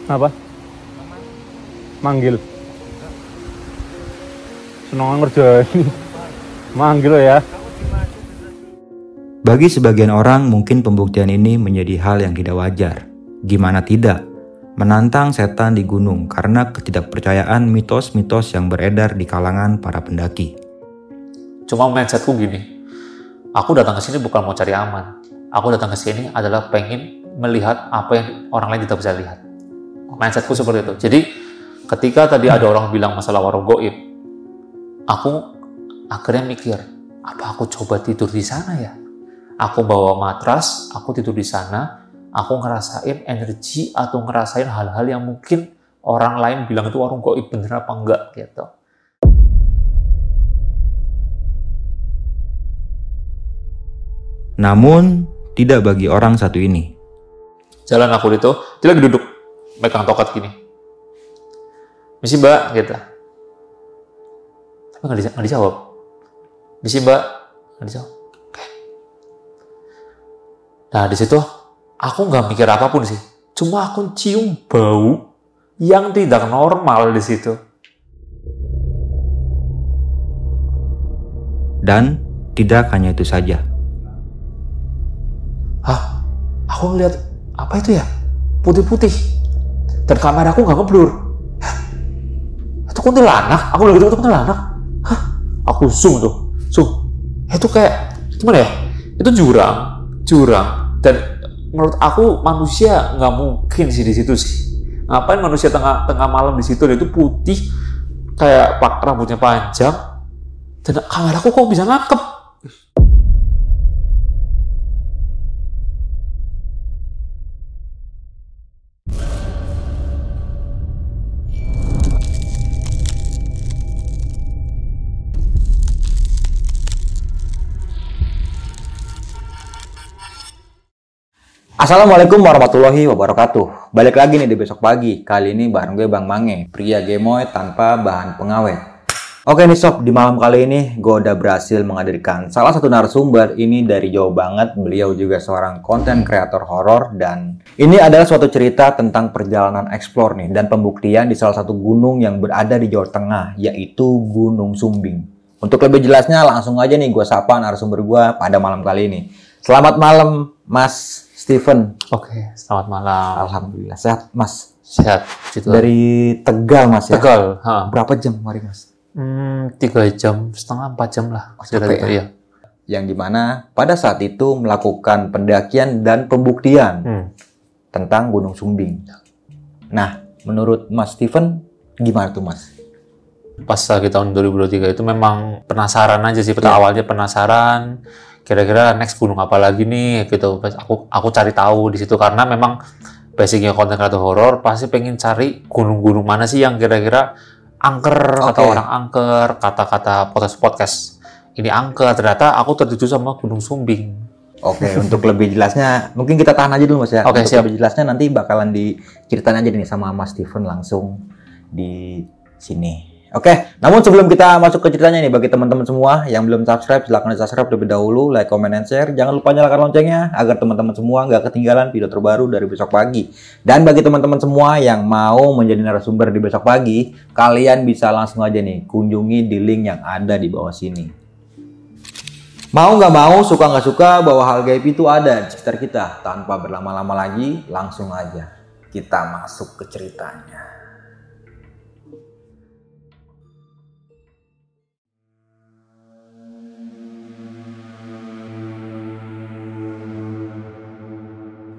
Apa? Manggil. Seneng ngerjain. Manggil lo ya. Bagi sebagian orang mungkin pembuktian ini menjadi hal yang tidak wajar. Gimana tidak? Menantang setan di gunung karena ketidakpercayaan mitos-mitos yang beredar di kalangan para pendaki. Cuma mindsetku gini, aku datang ke sini bukan mau cari aman. Aku datang ke sini adalah pengen melihat apa yang orang lain tidak bisa lihat. Mindsetku seperti itu. Jadi ketika tadi ada orang bilang masalah warung goib, aku akhirnya mikir, apa aku coba tidur di sana ya? Aku bawa matras, aku tidur di sana, aku ngerasain energi atau ngerasain hal-hal yang mungkin orang lain bilang itu warung goib bener apa enggak gitu. Namun, tidak bagi orang satu ini. Jalan aku itu, dia lagi duduk, megang tokat gini. Misi mbak, gitu. Tapi nggak dijawab. Misi mbak, nggak dijawab. Oke. Nah di situ aku nggak mikir apapun sih. Cuma aku cium bau yang tidak normal di situ. Dan tidak hanya itu saja. Hah? Aku ngeliat apa itu ya? Putih-putih. Dan kamera aku nggak ngeblur. Hah? Itu kuntilanak? Aku lagi itu kuntilanak. Hah? Aku zoom tuh. Zoom. Itu kayak gimana ya? Itu jurang. Dan menurut aku manusia nggak mungkin sih di situ sih. Ngapain manusia tengah malam di situ? Itu putih, kayak rambutnya panjang. Dan kameraku kok bisa nangkep? Assalamualaikum warahmatullahi wabarakatuh. Balik lagi nih di besok pagi. Kali ini bareng gue Bang Mange, pria gemoy tanpa bahan pengawet. Oke nih sob, di malam kali ini gue udah berhasil menghadirkan salah satu narasumber. Ini dari jauh banget, beliau juga seorang konten kreator horor. Dan ini adalah suatu cerita tentang perjalanan eksplor nih dan pembuktian di salah satu gunung yang berada di Jawa Tengah, yaitu Gunung Sumbing. Untuk lebih jelasnya langsung aja nih gue sapa narasumber gue pada malam kali ini. Selamat malam Mas Steven. Oke, selamat malam. Alhamdulillah sehat Mas. Sehat. Gitu. Dari Tegal Mas ya. Tegal. Berapa jam kemarin Mas? 3 jam setengah 4 jam lah. Capek ya? Iya. Yang dimana pada saat itu melakukan pendakian dan pembuktian tentang Gunung Sumbing. Nah, menurut Mas Steven gimana tuh Mas? Pas lagi tahun 2023 itu memang penasaran aja sih. Awalnya penasaran. Kira-kira next gunung apa lagi nih gitu. Aku cari tahu di situ karena memang basicnya konten kreator horor pasti pengen cari gunung-gunung mana sih yang kira-kira angker, kata orang angker, kata-kata podcast ini angker. Ternyata aku tertuju sama Gunung Sumbing. Oke, untuk lebih jelasnya mungkin kita tahan aja dulu Mas ya. Oke, untuk siap. Lebih jelasnya nanti bakalan diceritain aja nih sama Mas Steven langsung di sini. Oke, namun sebelum kita masuk ke ceritanya nih, bagi teman-teman semua yang belum subscribe, silahkan di-subscribe terlebih dahulu, like, comment, and share. Jangan lupa nyalakan loncengnya, agar teman-teman semua nggak ketinggalan video terbaru dari Besok Pagi. Dan bagi teman-teman semua yang mau menjadi narasumber di Besok Pagi, kalian bisa langsung aja nih, kunjungi di link yang ada di bawah sini. Mau nggak mau, suka nggak suka, bahwa hal gaib itu ada di sekitar kita. Tanpa berlama-lama lagi, langsung aja kita masuk ke ceritanya.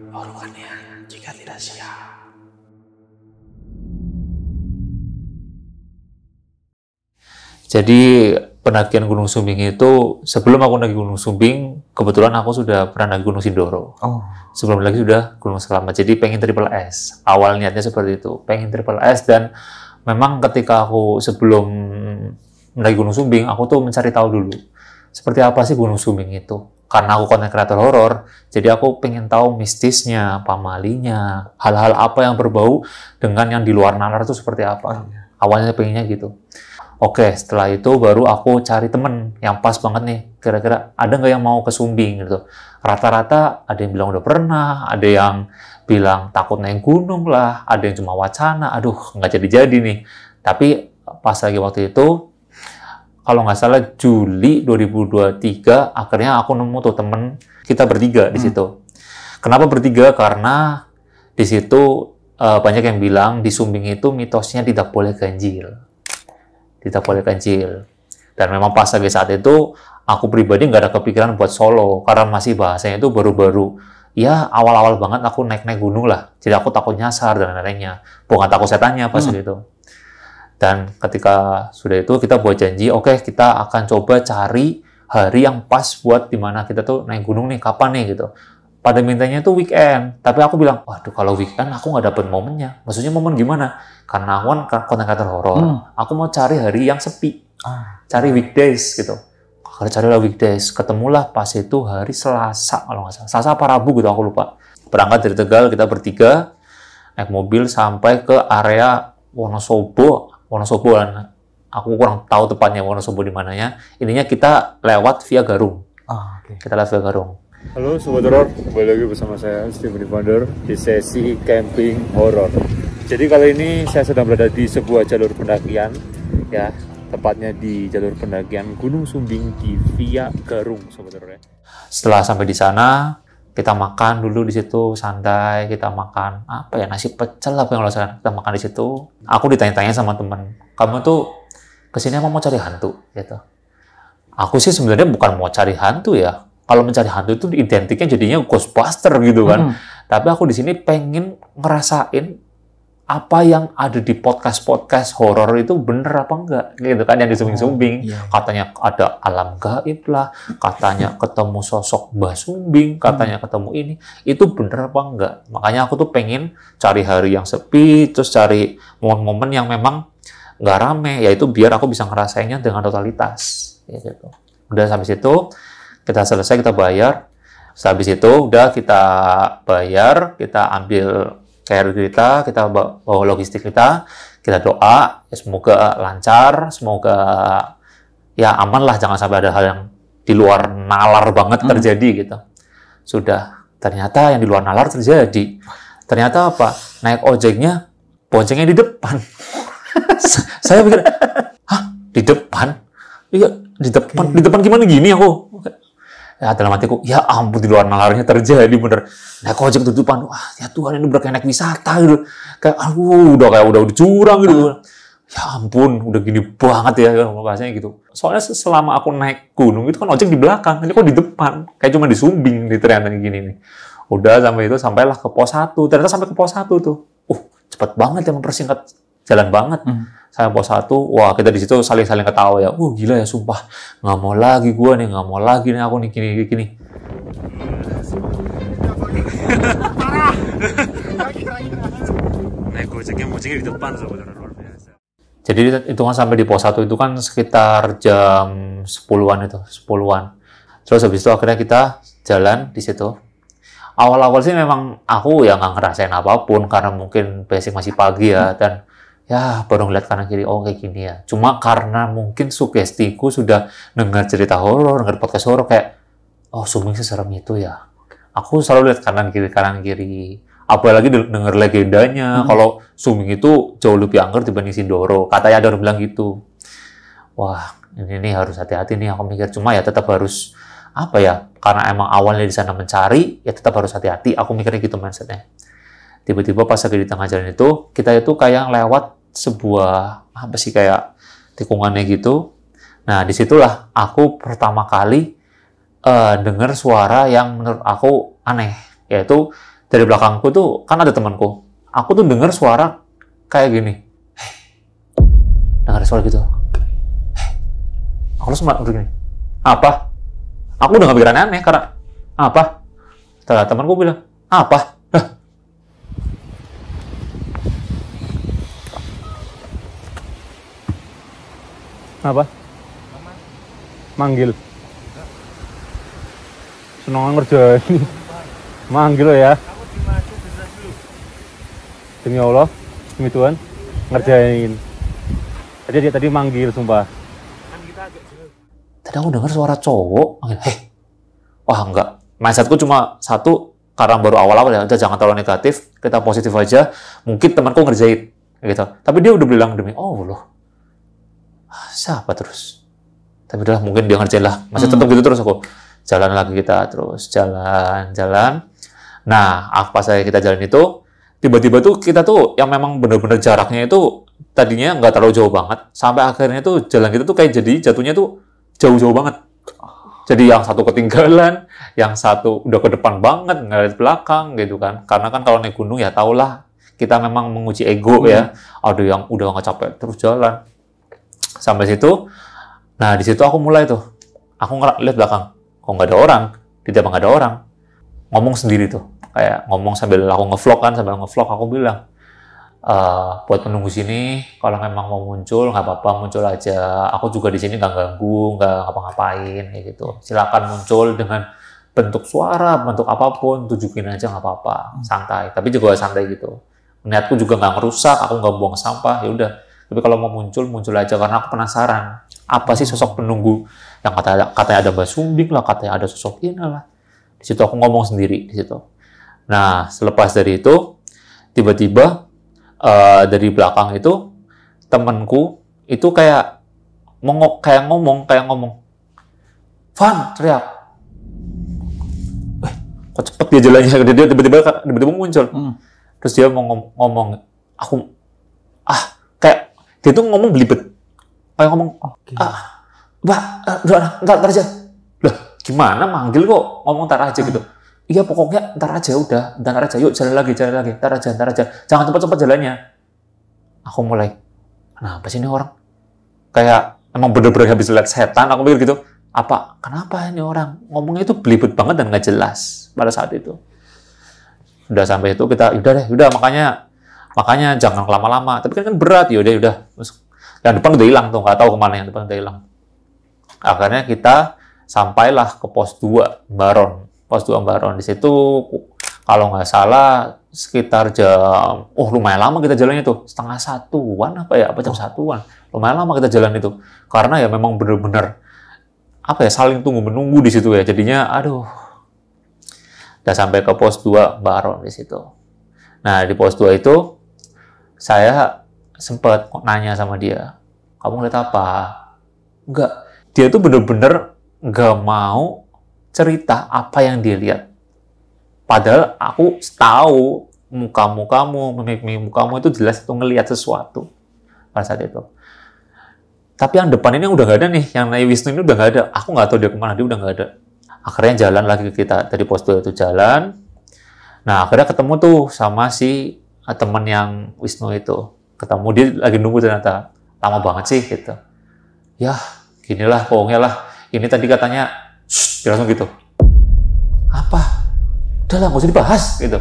Orukannya jika tidak siap. Jadi pendakian Gunung Sumbing itu, sebelum aku naik Gunung Sumbing, kebetulan aku sudah pernah naik Gunung Sindoro. Sebelum lagi sudah Gunung Selamat. Jadi pengen triple S. Awal niatnya seperti itu, pengen triple S. Dan memang ketika aku sebelum naik Gunung Sumbing, aku tuh mencari tahu dulu seperti apa sih Gunung Sumbing itu. Karena aku konten kreator horor, jadi aku pengen tahu mistisnya, pamalinya, hal-hal apa yang berbau dengan yang di luar nalar itu seperti apa. Awalnya pengennya gitu. Oke, setelah itu baru aku cari temen yang pas banget nih. Kira-kira ada nggak yang mau ke Sumbing gitu. Rata-rata ada yang bilang udah pernah, ada yang bilang takut naik gunung lah, ada yang cuma wacana. Aduh, nggak jadi-jadi nih. Tapi pas lagi waktu itu, kalau nggak salah Juli 2023, akhirnya aku nemu tuh temen kita bertiga di situ. Kenapa bertiga? Karena di situ banyak yang bilang di Sumbing itu mitosnya tidak boleh ganjil. Tidak boleh ganjil. Dan memang pas lagi saat itu, aku pribadi nggak ada kepikiran buat solo, karena masih bahasanya itu baru-baru. Ya, awal-awal banget aku naik-naik gunung lah. Jadi aku takut nyasar dan lain-lainnya. Bukan takut setannya pas gitu. Dan ketika sudah itu, kita buat janji, oke, kita akan coba cari hari yang pas buat dimana kita tuh naik gunung nih, kapan nih gitu. Pada mintanya itu weekend, tapi aku bilang, waduh kalau weekend aku nggak dapet momennya. Maksudnya momen gimana? Karena aku kan konten kreator horor, aku mau cari hari yang sepi, cari weekdays gitu. Kalau carilah weekdays, ketemulah pas itu hari Selasa kalau nggak salah, Selasa apa Rabu gitu aku lupa. Berangkat dari Tegal kita bertiga naik mobil sampai ke area Wonosobo kan. Aku kurang tahu tepatnya Wonosobo di mananya. Ininya kita lewat via Garung. Kita lewat via Garung. Halo Sobat Horor, kembali lagi bersama saya Steven Founder di sesi camping horor. Jadi kali ini saya sedang berada di sebuah jalur pendakian, ya, tepatnya di jalur pendakian Gunung Sumbing di via Garung, Sobat Horor ya. Setelah sampai di sana, kita makan dulu di situ santai, kita makan apa ya, nasi pecel apa yang kita makan di situ. Aku ditanya-tanya sama teman, kamu tuh kesini emang mau cari hantu gitu. Aku sih sebenarnya bukan mau cari hantu ya. Kalau mencari hantu itu identiknya jadinya Ghostbuster gitu kan. Tapi aku di sini pengen ngerasain apa yang ada di podcast horor itu bener apa enggak gitu kan, yang di Sumbing-Sumbing. Katanya ada alam gaib lah, katanya ketemu sosok Mbah Sumbing, katanya ketemu ini. Itu bener apa enggak? Makanya aku tuh pengen cari hari yang sepi, terus cari momen-momen yang memang nggak rame, yaitu biar aku bisa ngerasainnya dengan totalitas gitu. Udah sampai situ kita selesai, kita bayar. Setelah habis itu udah kita bayar, kita ambil carrier kita bawa logistik kita doa ya semoga lancar, semoga ya aman lah, jangan sampai ada hal yang di luar nalar banget terjadi gitu. Sudah, ternyata yang di luar nalar terjadi. Ternyata apa? Naik ojeknya, boncengnya di depan. Saya pikir, hah? Di depan? Iya, di depan. Di depan gimana gini aku? Ya dalam hatiku, ya ampun, di luar nalarnya terjadi bener. Naik ojek di depan, wah ya Tuhan, ini udah kayak naik wisata gitu. Kayak aduh, udah curang gitu. Ya ampun, udah gini banget ya bahasanya gitu. Soalnya selama aku naik gunung itu kan ojek di belakang, ini kok di depan. Kayak cuma di Sumbing di ternyata gini nih. Udah sampai itu, sampailah ke pos 1. Ternyata sampai ke pos 1 tuh. Cepet banget ya, mempersingkat jalan banget. Saya pos 1, wah kita di situ saling-saling ketawa ya. Gila ya, sumpah. Nggak mau lagi gue nih, nggak mau lagi nih aku nih gini. Naik gojeknya di depan sebenarnya luar biasa. Jadi itu kan sampai di pos 1 itu kan sekitar jam 10-an itu, 10-an. Terus habis itu akhirnya kita jalan di situ. Awal-awal sih memang aku ya nggak ngerasain apapun karena mungkin basic masih pagi ya, dan ya baru ngeliat kanan kiri, oh kayak gini ya. Cuma karena mungkin sugestiku sudah dengar cerita horor, dengar podcast horor, kayak oh Sumbing seserem itu ya. Aku selalu lihat kanan kiri. Apalagi dengar legendanya kalau Sumbing itu jauh lebih angker dibanding Sindoro. Katanya ada orang bilang gitu. Wah, ini harus hati-hati nih aku mikir. Cuma ya tetap harus apa ya? Karena emang awalnya di sana mencari, ya tetap harus hati-hati. Aku mikirnya gitu mindsetnya. Tiba-tiba pas lagi di tengah jalan itu, kita itu kayak lewat sebuah apa sih kayak tikungannya gitu. Nah disitulah aku pertama kali dengar suara yang menurut aku aneh, yaitu dari belakangku tuh kan ada temanku. Aku tuh dengar suara kayak gini, dengar suara gitu. Aku langsung begini, apa? Aku udah gak pikiran aneh karena apa? Setelah temanku bilang apa? Apa? Manggil. Seneng ngerjain. Manggil lo ya. Demi Allah, demi Tuhan, ngerjain. Tadi dia tadi manggil, sumpah. Tadi aku dengar suara cowok manggil, heh. Wah enggak, mindsetku cuma satu, karena baru awal-awal ya, udah jangan terlalu negatif, kita positif aja. Mungkin temanku ngerjain, gitu. Tapi dia udah bilang demi Allah. Siapa terus? Tapi udah mungkin dia ngerjain lah. Masih tetap gitu terus aku. Jalan lagi kita terus, jalan. Nah, pas kita jalan itu, tiba-tiba tuh kita tuh yang memang bener-bener jaraknya itu tadinya nggak terlalu jauh banget, sampai akhirnya tuh jalan kita tuh kayak jadi jatuhnya tuh jauh-jauh banget. Jadi yang satu ketinggalan, yang satu udah ke depan banget, ngeliat belakang gitu kan. Karena kan kalau naik gunung ya tau lah, kita memang menguji ego ya. Ada yang udah nggak capek terus jalan. Sampai situ, nah di situ aku mulai tuh, aku lihat belakang, kok nggak ada orang, di depan nggak ada orang. Ngomong sendiri tuh, kayak ngomong sambil aku ngevlog kan, sambil ngevlog aku bilang, buat penunggu sini, kalau memang mau muncul nggak apa-apa, muncul aja. Aku juga di sini nggak ganggu, nggak ngapa-ngapain kayak gitu. Silakan muncul dengan bentuk suara, bentuk apapun, tunjukin aja nggak apa-apa, santai. Tapi juga santai gitu. Niatku juga nggak ngerusak, aku nggak buang sampah, ya udah. Tapi kalau mau muncul aja karena aku penasaran. Apa sih sosok penunggu yang katanya ada Mbak Sumbing lah, katanya ada sosok ini lah. Di situ aku ngomong sendiri di situ. Nah, selepas dari itu, tiba-tiba dari belakang itu temanku itu kayak ngomong, Van, teriak. Kok cepet dia jalannya? Dia tiba-tiba muncul. Terus dia mau ngomong, kayak dia tuh ngomong belibet. Kayak ngomong, Mbak, ntar aja. Lah, gimana manggil kok ngomong ntar aja gitu. Iya pokoknya ntar aja udah, ntar aja, yuk jalan lagi, ntar aja. Jangan cepet-cepet jalannya. Aku mulai, kenapa sih ini orang? Kayak emang bener-bener habis lihat setan, aku pikir gitu. Kenapa ini orang? Ngomongnya itu belibet banget dan nggak jelas pada saat itu. Udah sampai itu kita, udah makanya jangan lama-lama. Tapi kan berat, yaudah. Yang depan udah hilang tuh, nggak tahu kemana yang depan udah hilang. Akhirnya kita sampailah ke pos 2 Baron. Pos 2 Baron di situ kalau nggak salah sekitar jam, lumayan lama kita jalannya tuh, 12:30-an apa jam 1-an. Lumayan lama kita jalan itu. Karena ya memang bener-bener saling tunggu-menunggu di situ ya. Jadinya udah sampai ke pos 2 Baron di situ. Nah, di pos 2 itu saya sempat nanya sama dia, kamu lihat apa? Enggak. Dia tuh bener-bener nggak mau cerita apa yang dia lihat. Padahal aku tahu muka-mukamu, mimik-mimik-mukamu itu jelas itu ngelihat sesuatu pada saat itu. Tapi yang depan ini udah nggak ada nih, yang naik Wisnu ini udah nggak ada. Aku nggak tahu dia kemana, dia udah nggak ada. Akhirnya jalan lagi ke kita, dari pos 2 itu jalan. Nah, akhirnya ketemu tuh sama si teman yang Wisnu itu. Ketemu, dia lagi nunggu ternyata. Lama banget sih, gitu. Ya, ginilah, pokoknya lah. Ini tadi katanya, dia langsung gitu. Apa? Udah lah, nggak usah dibahas, gitu.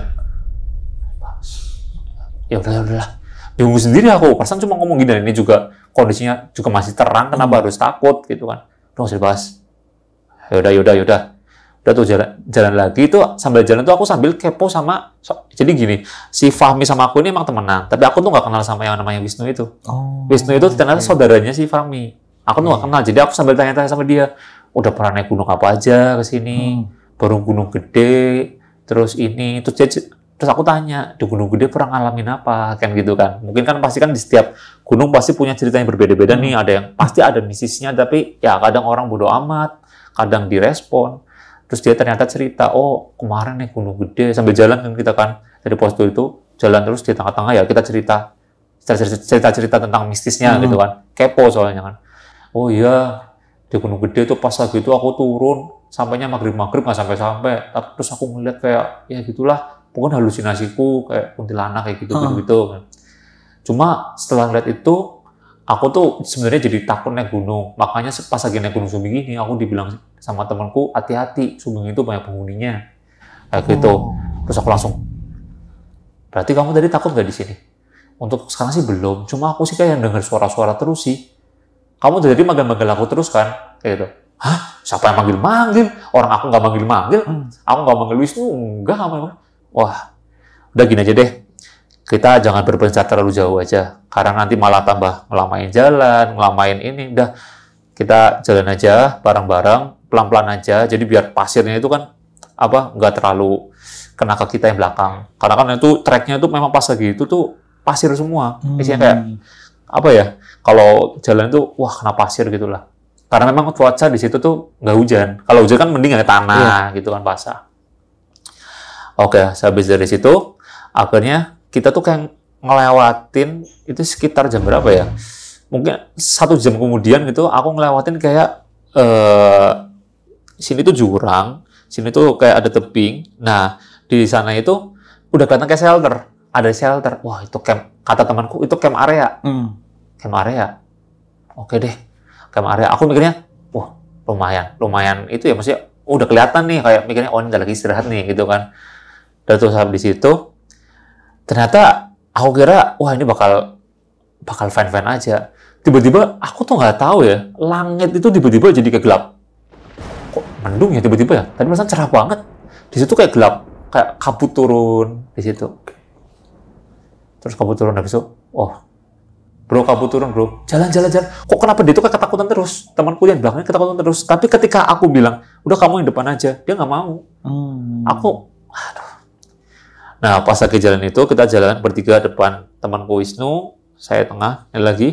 Ya udahlah. Bingung sendiri aku, perasaan cuma ngomong gini, dan ini juga kondisinya juga masih terang, kenapa harus takut, gitu kan. Udah nggak usah dibahas. Yaudah. Udah tuh jalan lagi tuh, sambil jalan tuh aku sambil kepo sama, jadi gini, si Fahmi sama aku ini emang temenan, tapi aku tuh nggak kenal sama yang namanya Wisnu itu. Wisnu itu ternyata saudaranya si Fahmi. Aku tuh nggak kenal, jadi aku sambil tanya-tanya sama dia, udah pernah naik gunung apa aja ke sini, baru gunung gede, terus ini, terus aku tanya, di gunung gede pernah ngalamin apa, kan gitu kan. Mungkin kan pasti kan di setiap gunung pasti punya cerita yang berbeda-beda nih, ada yang pasti ada misisnya, tapi ya kadang orang bodo amat, kadang direspon. Terus dia ternyata cerita, kemarin nih gunung gede, sambil jalan kan kita kan, dari pos 2 itu, jalan terus di tengah-tengah ya kita cerita tentang mistisnya gitu kan, kepo soalnya kan. Oh iya, di gunung gede tuh pas lagi itu aku turun, sampainya maghrib nggak sampai-sampai, terus aku ngeliat kayak, ya gitulah, pokoknya halusinasiku, kayak kuntilanak kayak gitu. Cuma setelah ngeliat itu, aku tuh sebenarnya jadi takut naik gunung. Makanya pas lagi naik gunung Sumbing ini, aku dibilang sama temanku, hati-hati, Sumbing itu banyak penghuninya. Kayak gitu. Terus aku langsung, berarti kamu tadi takut nggak di sini? Untuk sekarang sih belum. Cuma aku sih kayak dengar suara-suara terus sih. Kamu jadi manggil-manggil aku terus kan? Kayak gitu. Hah? Siapa yang manggil-manggil? Orang aku nggak manggil-manggil. Aku nggak manggil Wisnu. Enggak. Wah, udah gini aja deh. kita jangan berpencar terlalu jauh aja, karena nanti malah tambah ngelamain jalan, ngelamain ini. Udah, kita jalan aja bareng-bareng, pelan-pelan aja. Jadi biar pasirnya itu kan nggak terlalu kena ke kita yang belakang. Karena kan itu treknya itu memang pas lagi itu tuh pasir semua. Isinya kayak kalau jalan itu kena pasir gitulah. Karena memang cuaca di situ tuh nggak hujan. Kalau hujan kan mending ada tanah gitu kan, basah. Oke, habis dari situ akhirnya kita tuh kayak ngelewatin itu sekitar jam berapa ya? Mungkin 1 jam kemudian gitu, aku ngelewatin kayak sini tuh jurang, sini tuh kayak ada tebing. Nah, di sana itu udah kelihatan kayak shelter. Ada shelter. Wah, itu camp. Kata temanku, itu camp area. Camp area. Oke deh, camp area. Aku mikirnya, wah, lumayan. Itu ya, maksudnya udah kelihatan nih, kayak mikirnya, oh ini nggak lagi istirahat nih, gitu kan. Dan terus habis itu, ternyata aku kira, wah ini bakal fine-fine aja. Tiba-tiba aku tuh nggak tahu ya, langit itu tiba-tiba jadi kayak gelap. Kok mendung ya tiba-tiba ya? Tadi perasaan cerah banget. Di situ kayak gelap, kayak kabut turun di situ. Terus kabut turun habis itu, bro kabut turun bro, jalan. Kok kenapa dia tuh kayak ketakutan terus? Temanku yang belakangnya ketakutan terus. Tapi ketika aku bilang, udah kamu yang depan aja, dia nggak mau. Aduh. Nah, pas lagi jalan itu, kita jalan bertiga depan temanku Wisnu, saya tengah, ini lagi,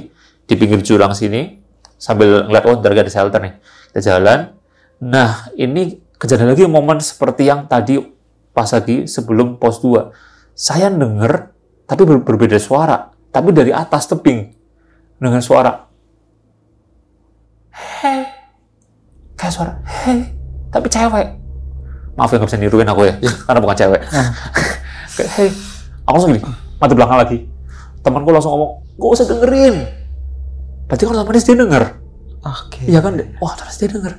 di pinggir jurang sini, sambil ngeliat, ntar ada shelter nih. Kita jalan. Nah, ini kejadian lagi momen seperti yang tadi pas lagi sebelum pos 2. Saya denger, tapi berbeda suara. Tapi dari atas tebing, dengan suara, hei, kayak suara, hei, tapi cewek. Maaf ya, nggak bisa niruin aku ya, karena bukan cewek. Kayak, hei, aku langsung gini, mati belakang lagi. Temanku langsung ngomong, gak usah dengerin. Berarti kan otomatis dia denger. Iya kan, wah terus dia denger.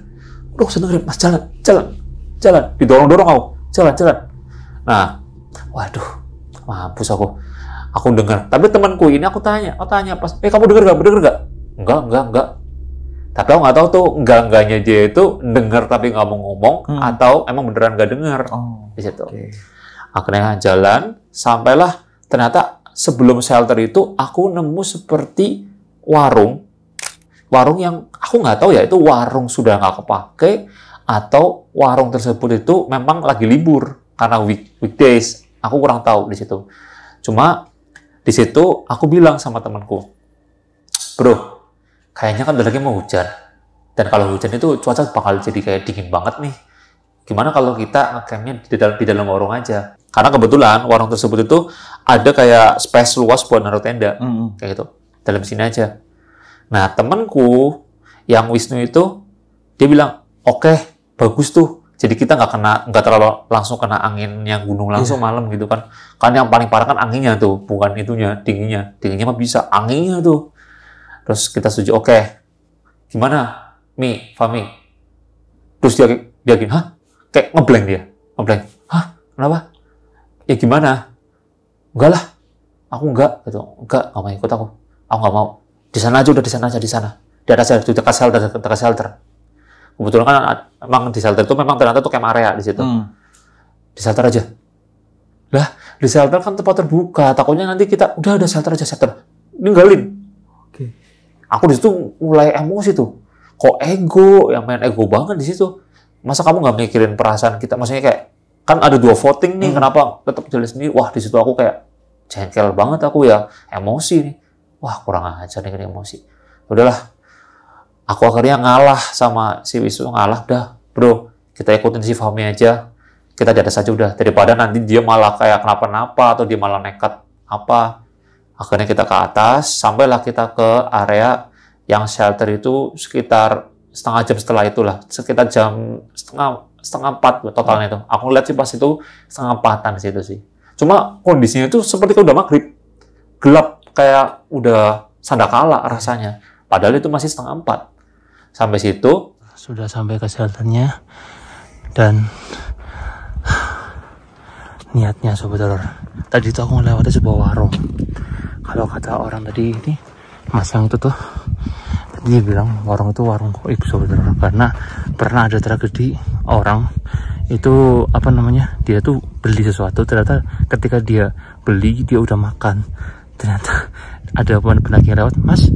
Udah usah dengerin, mas jalan. Didorong-dorong aku, jalan. Nah, waduh, mampus aku. Aku dengar. Tapi temanku ini aku tanya pas, kamu dengar gak? Enggak. Tapi aku nggak tahu tuh enggaknya dia itu dengar tapi nggak mau ngomong atau emang beneran nggak dengar di situ. Akhirnya jalan, sampailah ternyata sebelum shelter itu aku nemu seperti warung yang aku nggak tahu ya itu warung sudah nggak kepake atau warung tersebut itu memang lagi libur karena weekdays. Aku kurang tahu di situ. Cuma di situ aku bilang sama temanku, bro, kayaknya kan udah lagi mau hujan. Dan kalau hujan itu cuaca bakal jadi kayak dingin banget nih. Gimana kalau kita ngecampnya di dalam warung aja? Karena kebetulan warung tersebut itu ada kayak space luas buat naruh tenda. Kayak gitu. Dalam sini aja. Nah, temanku yang Wisnu itu, dia bilang, oke, bagus tuh. Jadi kita nggak terlalu langsung kena angin yang gunung langsung malam gitu kan. Kan yang paling parah kan anginnya tuh, bukan itunya, dinginnya. Dinginnya mah bisa, anginnya tuh. Terus kita setuju, oke. Gimana? Fahmi. Terus dia gini, hah? Kayak ngeblank dia. Hah? Kenapa? Ya gimana? Enggak lah. Aku enggak. Gitu. Enggak mau ikut aku. Aku nggak mau. Di sana aja, di sana. Di atas dekat shelter. Kebetulan kan emang di shelter itu memang ternyata tuh camp area di situ. Di shelter aja. Lah, di shelter kan tempat terbuka. Takutnya nanti kita udah ada shelter. Ninggalin. Aku di situ mulai emosi tuh. Kok ego, yang main ego banget di situ. Masa kamu nggak mikirin perasaan kita? Maksudnya kayak kan ada 2 voting nih, kenapa tetap jalan sendiri? Wah, di situ aku kayak jengkel banget aku ya, emosi nih. Wah, kurang ajar nih emosi. Udahlah. Aku akhirnya ngalah sama si Wisnu, udah bro, kita ikutin si Fahmi aja, kita di atas aja udah, daripada nanti dia malah kayak kenapa-napa atau dia malah nekat apa. Akhirnya kita ke atas, sampailah kita ke area yang shelter itu sekitar setengah jam setelah itulah, sekitar jam setengah 4 totalnya itu. Aku lihat sih pas itu setengah 4-an di situ sih. Cuma kondisinya itu seperti kalau udah maghrib, gelap kayak udah sandakala rasanya. Padahal itu masih setengah 4. Sampai situ sudah sampai ke shelternya dan niatnya sebetulnya tadi itu aku melewati sebuah warung. Kalau kata orang tadi ini mas yang itu tuh dia bilang warung itu warung goib sebetulnya, karena pernah ada tragedi orang itu dia tuh beli sesuatu, ternyata ketika dia beli, dia udah makan. Ternyata ada pendaki yang lewat, "Mas,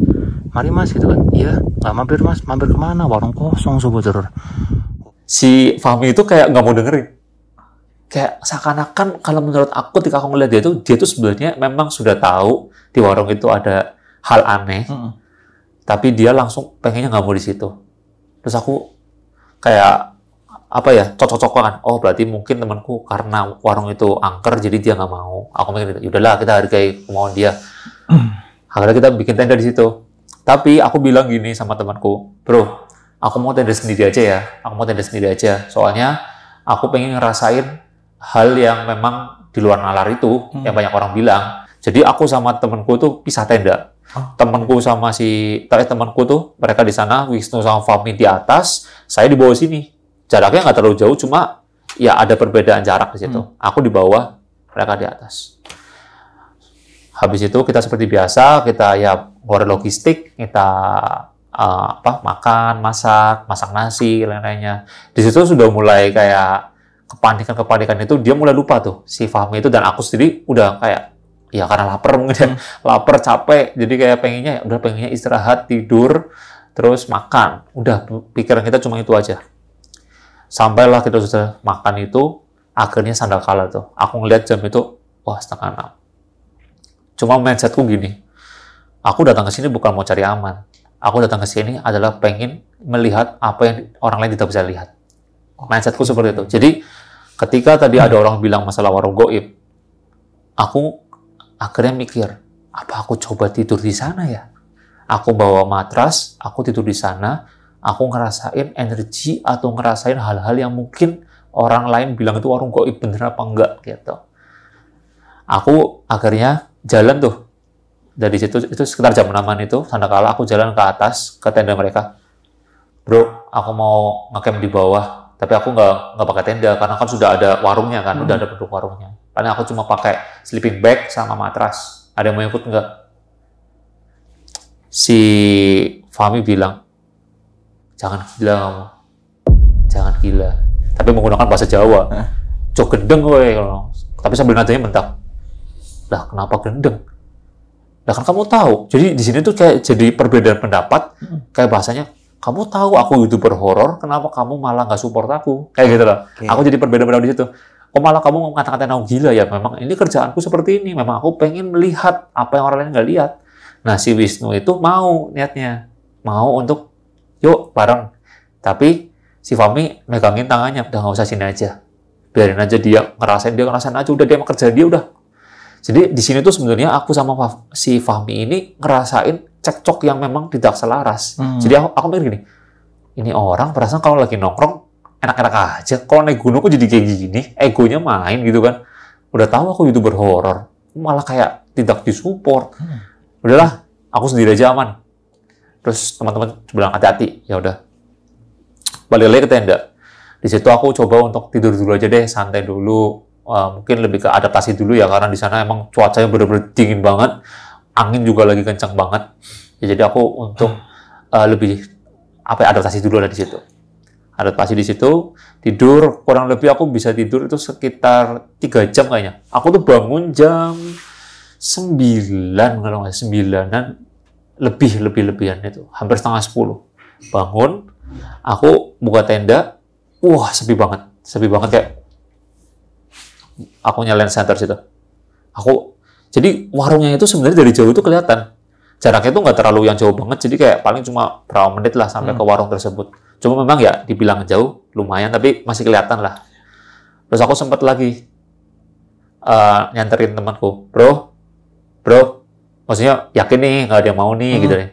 mari mas," gitu kan. "Iya, nggak mampir mas, mampir kemana? Warung kosong sobat teror." Si Fahmi itu kayak nggak mau dengerin. Kayak seakan-akan kalau menurut aku ketika aku ngeliat dia tuh sebenarnya memang sudah tahu di warung itu ada hal aneh, tapi dia langsung pengennya nggak mau di situ. Terus aku kayak apa ya, cocok-cocokan. Oh berarti mungkin temanku karena warung itu angker jadi dia nggak mau. Aku mikir gitu. Yaudahlah kita hargai kemauan dia. Akhirnya kita bikin tenda di situ. Tapi aku bilang gini sama temanku, "Bro, aku mau tenda sendiri aja ya. Aku mau tenda sendiri aja. Soalnya aku pengen ngerasain hal yang memang di luar nalar itu, yang banyak orang bilang." Jadi aku sama temanku tuh pisah tenda. Temanku tuh mereka di sana, Wisnu sama Fahmi di atas, saya di bawah sini. Jaraknya nggak terlalu jauh, cuma ya ada perbedaan jarak di situ. Aku di bawah, mereka di atas. Habis itu kita seperti biasa, kita ya ngeluarin logistik, kita makan, masak nasi, lain-lainnya. Di situ sudah mulai kayak kepanikan itu, dia mulai lupa tuh si Fahmi itu, dan aku sendiri udah kayak ya karena lapar mungkin ya, lapar, capek, jadi kayak pengennya istirahat, tidur, terus makan. Udah pikiran kita cuma itu aja. Sampailah kita sudah makan itu, akhirnya sandalkala tuh. Aku ngeliat jam itu, wah 5:30. Cuma mindsetku gini, aku datang ke sini bukan mau cari aman. Aku datang ke sini adalah pengen melihat apa yang orang lain tidak bisa lihat. Mindsetku seperti itu. Jadi ketika tadi ada orang bilang masalah warung goib, aku akhirnya mikir, apa aku coba tidur di sana ya? Aku bawa matras, aku tidur di sana, aku ngerasain energi atau ngerasain hal-hal yang mungkin orang lain bilang itu warung goib, bener apa enggak gitu. Aku akhirnya jalan tuh dari situ, itu sekitar jam 6-an itu, sandakala aku jalan ke atas ke tenda mereka. "Bro, aku mau ngecamp di bawah, tapi aku nggak pakai tenda karena kan sudah ada warungnya kan, udah ada bentuk warungnya. Paling aku cuma pakai sleeping bag sama matras. Ada yang mau ikut nggak?" Si Fahmi bilang, "Jangan gila kamu, jangan gila." Tapi menggunakan bahasa Jawa. "Cok gendeng gue," tapi sambil nadanya mentak. "Lah kenapa gendeng? Lah kan kamu tahu." Jadi di sini tuh kayak jadi perbedaan pendapat, kayak bahasanya, "Kamu tahu aku YouTuber horor, kenapa kamu malah nggak support aku?" Kayak gitu loh. Okay. Aku jadi perbedaan pendapat di situ. "Oh malah kamu ngata-ngatain aku gila ya? Memang ini kerjaanku seperti ini. Memang aku pengen melihat apa yang orang lain nggak lihat." Nah si Wisnu itu mau niatnya, mau untuk yuk bareng. Tapi si Fahmi megangin tangannya, "Udah nggak usah sini aja. Biarin aja dia ngerasain aja. Udah dia mau kerja dia udah." Jadi di sini tuh sebenarnya aku sama si Fahmi ini ngerasain cekcok yang memang tidak selaras. Jadi aku mikir gini, ini orang perasaan kalau lagi nongkrong enak-enak aja. Kalau naik gunung kok jadi kayak gini, egonya main gitu kan. Udah tahu aku YouTuber horor, malah kayak tidak disupport. Udahlah, aku sendiri aja aman. Terus teman-teman bilang hati-hati, ya udah. Balik lagi ke tenda. Di situ aku coba untuk tidur dulu aja deh, santai dulu. Mungkin lebih ke adaptasi dulu ya, karena di sana emang cuacanya benar-benar dingin banget, angin juga lagi kencang banget. Ya, jadi aku untuk lebih adaptasi dulu ada di situ. Adaptasi di situ, tidur kurang lebih aku bisa tidur itu sekitar 3 jam kayaknya. Aku tuh bangun jam 9 kalau nggak 9-an lebihan itu, hampir setengah 10. Bangun, aku buka tenda, wah sepi banget kayak aku nyalain center situ. Jadi warungnya itu sebenarnya dari jauh itu kelihatan. Jaraknya itu nggak terlalu yang jauh banget, jadi kayak paling cuma berapa menit lah sampai ke warung tersebut. Cuma memang ya dibilang jauh, lumayan, tapi masih kelihatan lah. Terus aku sempat lagi nyanterin temanku, bro, maksudnya yakin nih nggak ada yang mau nih gitu nih.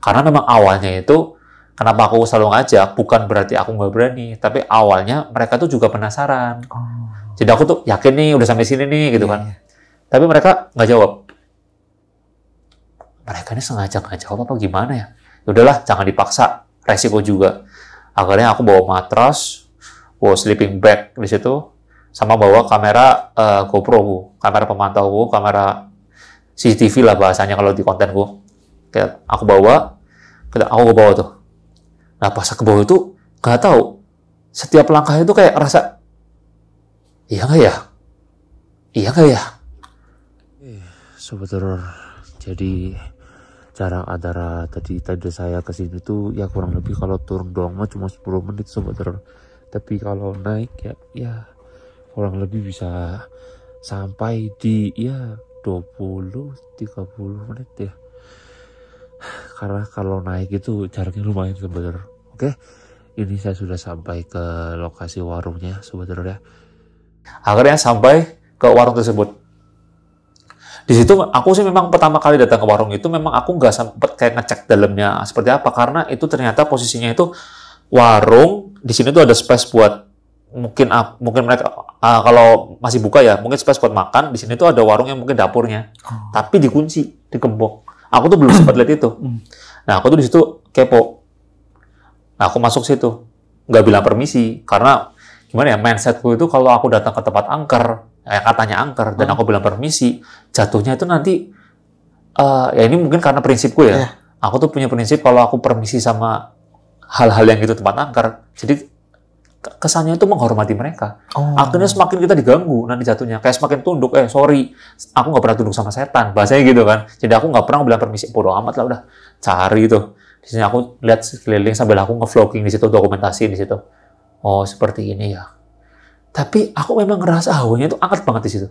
Karena memang awalnya itu, kenapa aku selalu ngajak, bukan berarti aku nggak berani, tapi awalnya mereka tuh juga penasaran. Jadi aku tuh yakin nih udah sampai sini nih gitu kan. Tapi mereka nggak jawab. Mereka ini sengaja nggak jawab apa gimana ya? Yaudahlah, jangan dipaksa, resiko juga. Akhirnya aku bawa matras, bawa sleeping bag di situ, sama bawa kamera GoPro, kamera pemantau, kamera CCTV lah bahasanya kalau di kontenku. Kayak aku bawa tuh. Nah pas ke bawah itu nggak tahu, setiap langkah itu kayak rasa iya nggak ya, Sobat Horor, jadi jarak antara tadi saya ke sini tuh ya kurang lebih kalau turun doang mah cuma 10 menit Sobat Horor. Tapi kalau naik ya kurang lebih bisa sampai di ya 20-30 menit ya. Karena kalau naik itu jaraknya lumayan Sobat Horor. Oke, ini saya sudah sampai ke lokasi warungnya Sobat Horor ya. Akhirnya sampai ke warung tersebut. Di situ aku sih memang pertama kali datang ke warung itu memang aku nggak sempet kayak ngecek dalamnya seperti apa, karena itu ternyata posisinya itu warung di sini tuh ada space buat mungkin mereka kalau masih buka ya mungkin space buat makan. Di sini tuh ada warung yang mungkin dapurnya, tapi dikunci, digembok. Aku tuh belum sempat lihat itu. Nah aku tuh di situ kepo. Nah aku masuk situ, nggak bilang permisi karena gimana ya, mindsetku itu kalau aku datang ke tempat angker, katanya angker, dan aku bilang permisi, jatuhnya itu nanti, ya ini mungkin karena prinsipku ya, aku tuh punya prinsip kalau aku permisi sama hal-hal yang gitu tempat angker, jadi kesannya itu menghormati mereka. Akhirnya semakin kita diganggu nanti jatuhnya, kayak semakin tunduk, sorry, aku nggak pernah tunduk sama setan, bahasanya gitu kan, jadi aku nggak pernah bilang permisi, bodo amat lah udah, cari itu. Di sini aku lihat sekeliling sambil aku nge-vlogging di situ, dokumentasi di situ. Oh, seperti ini ya. Tapi aku memang ngerasa hawanya itu anget banget di situ.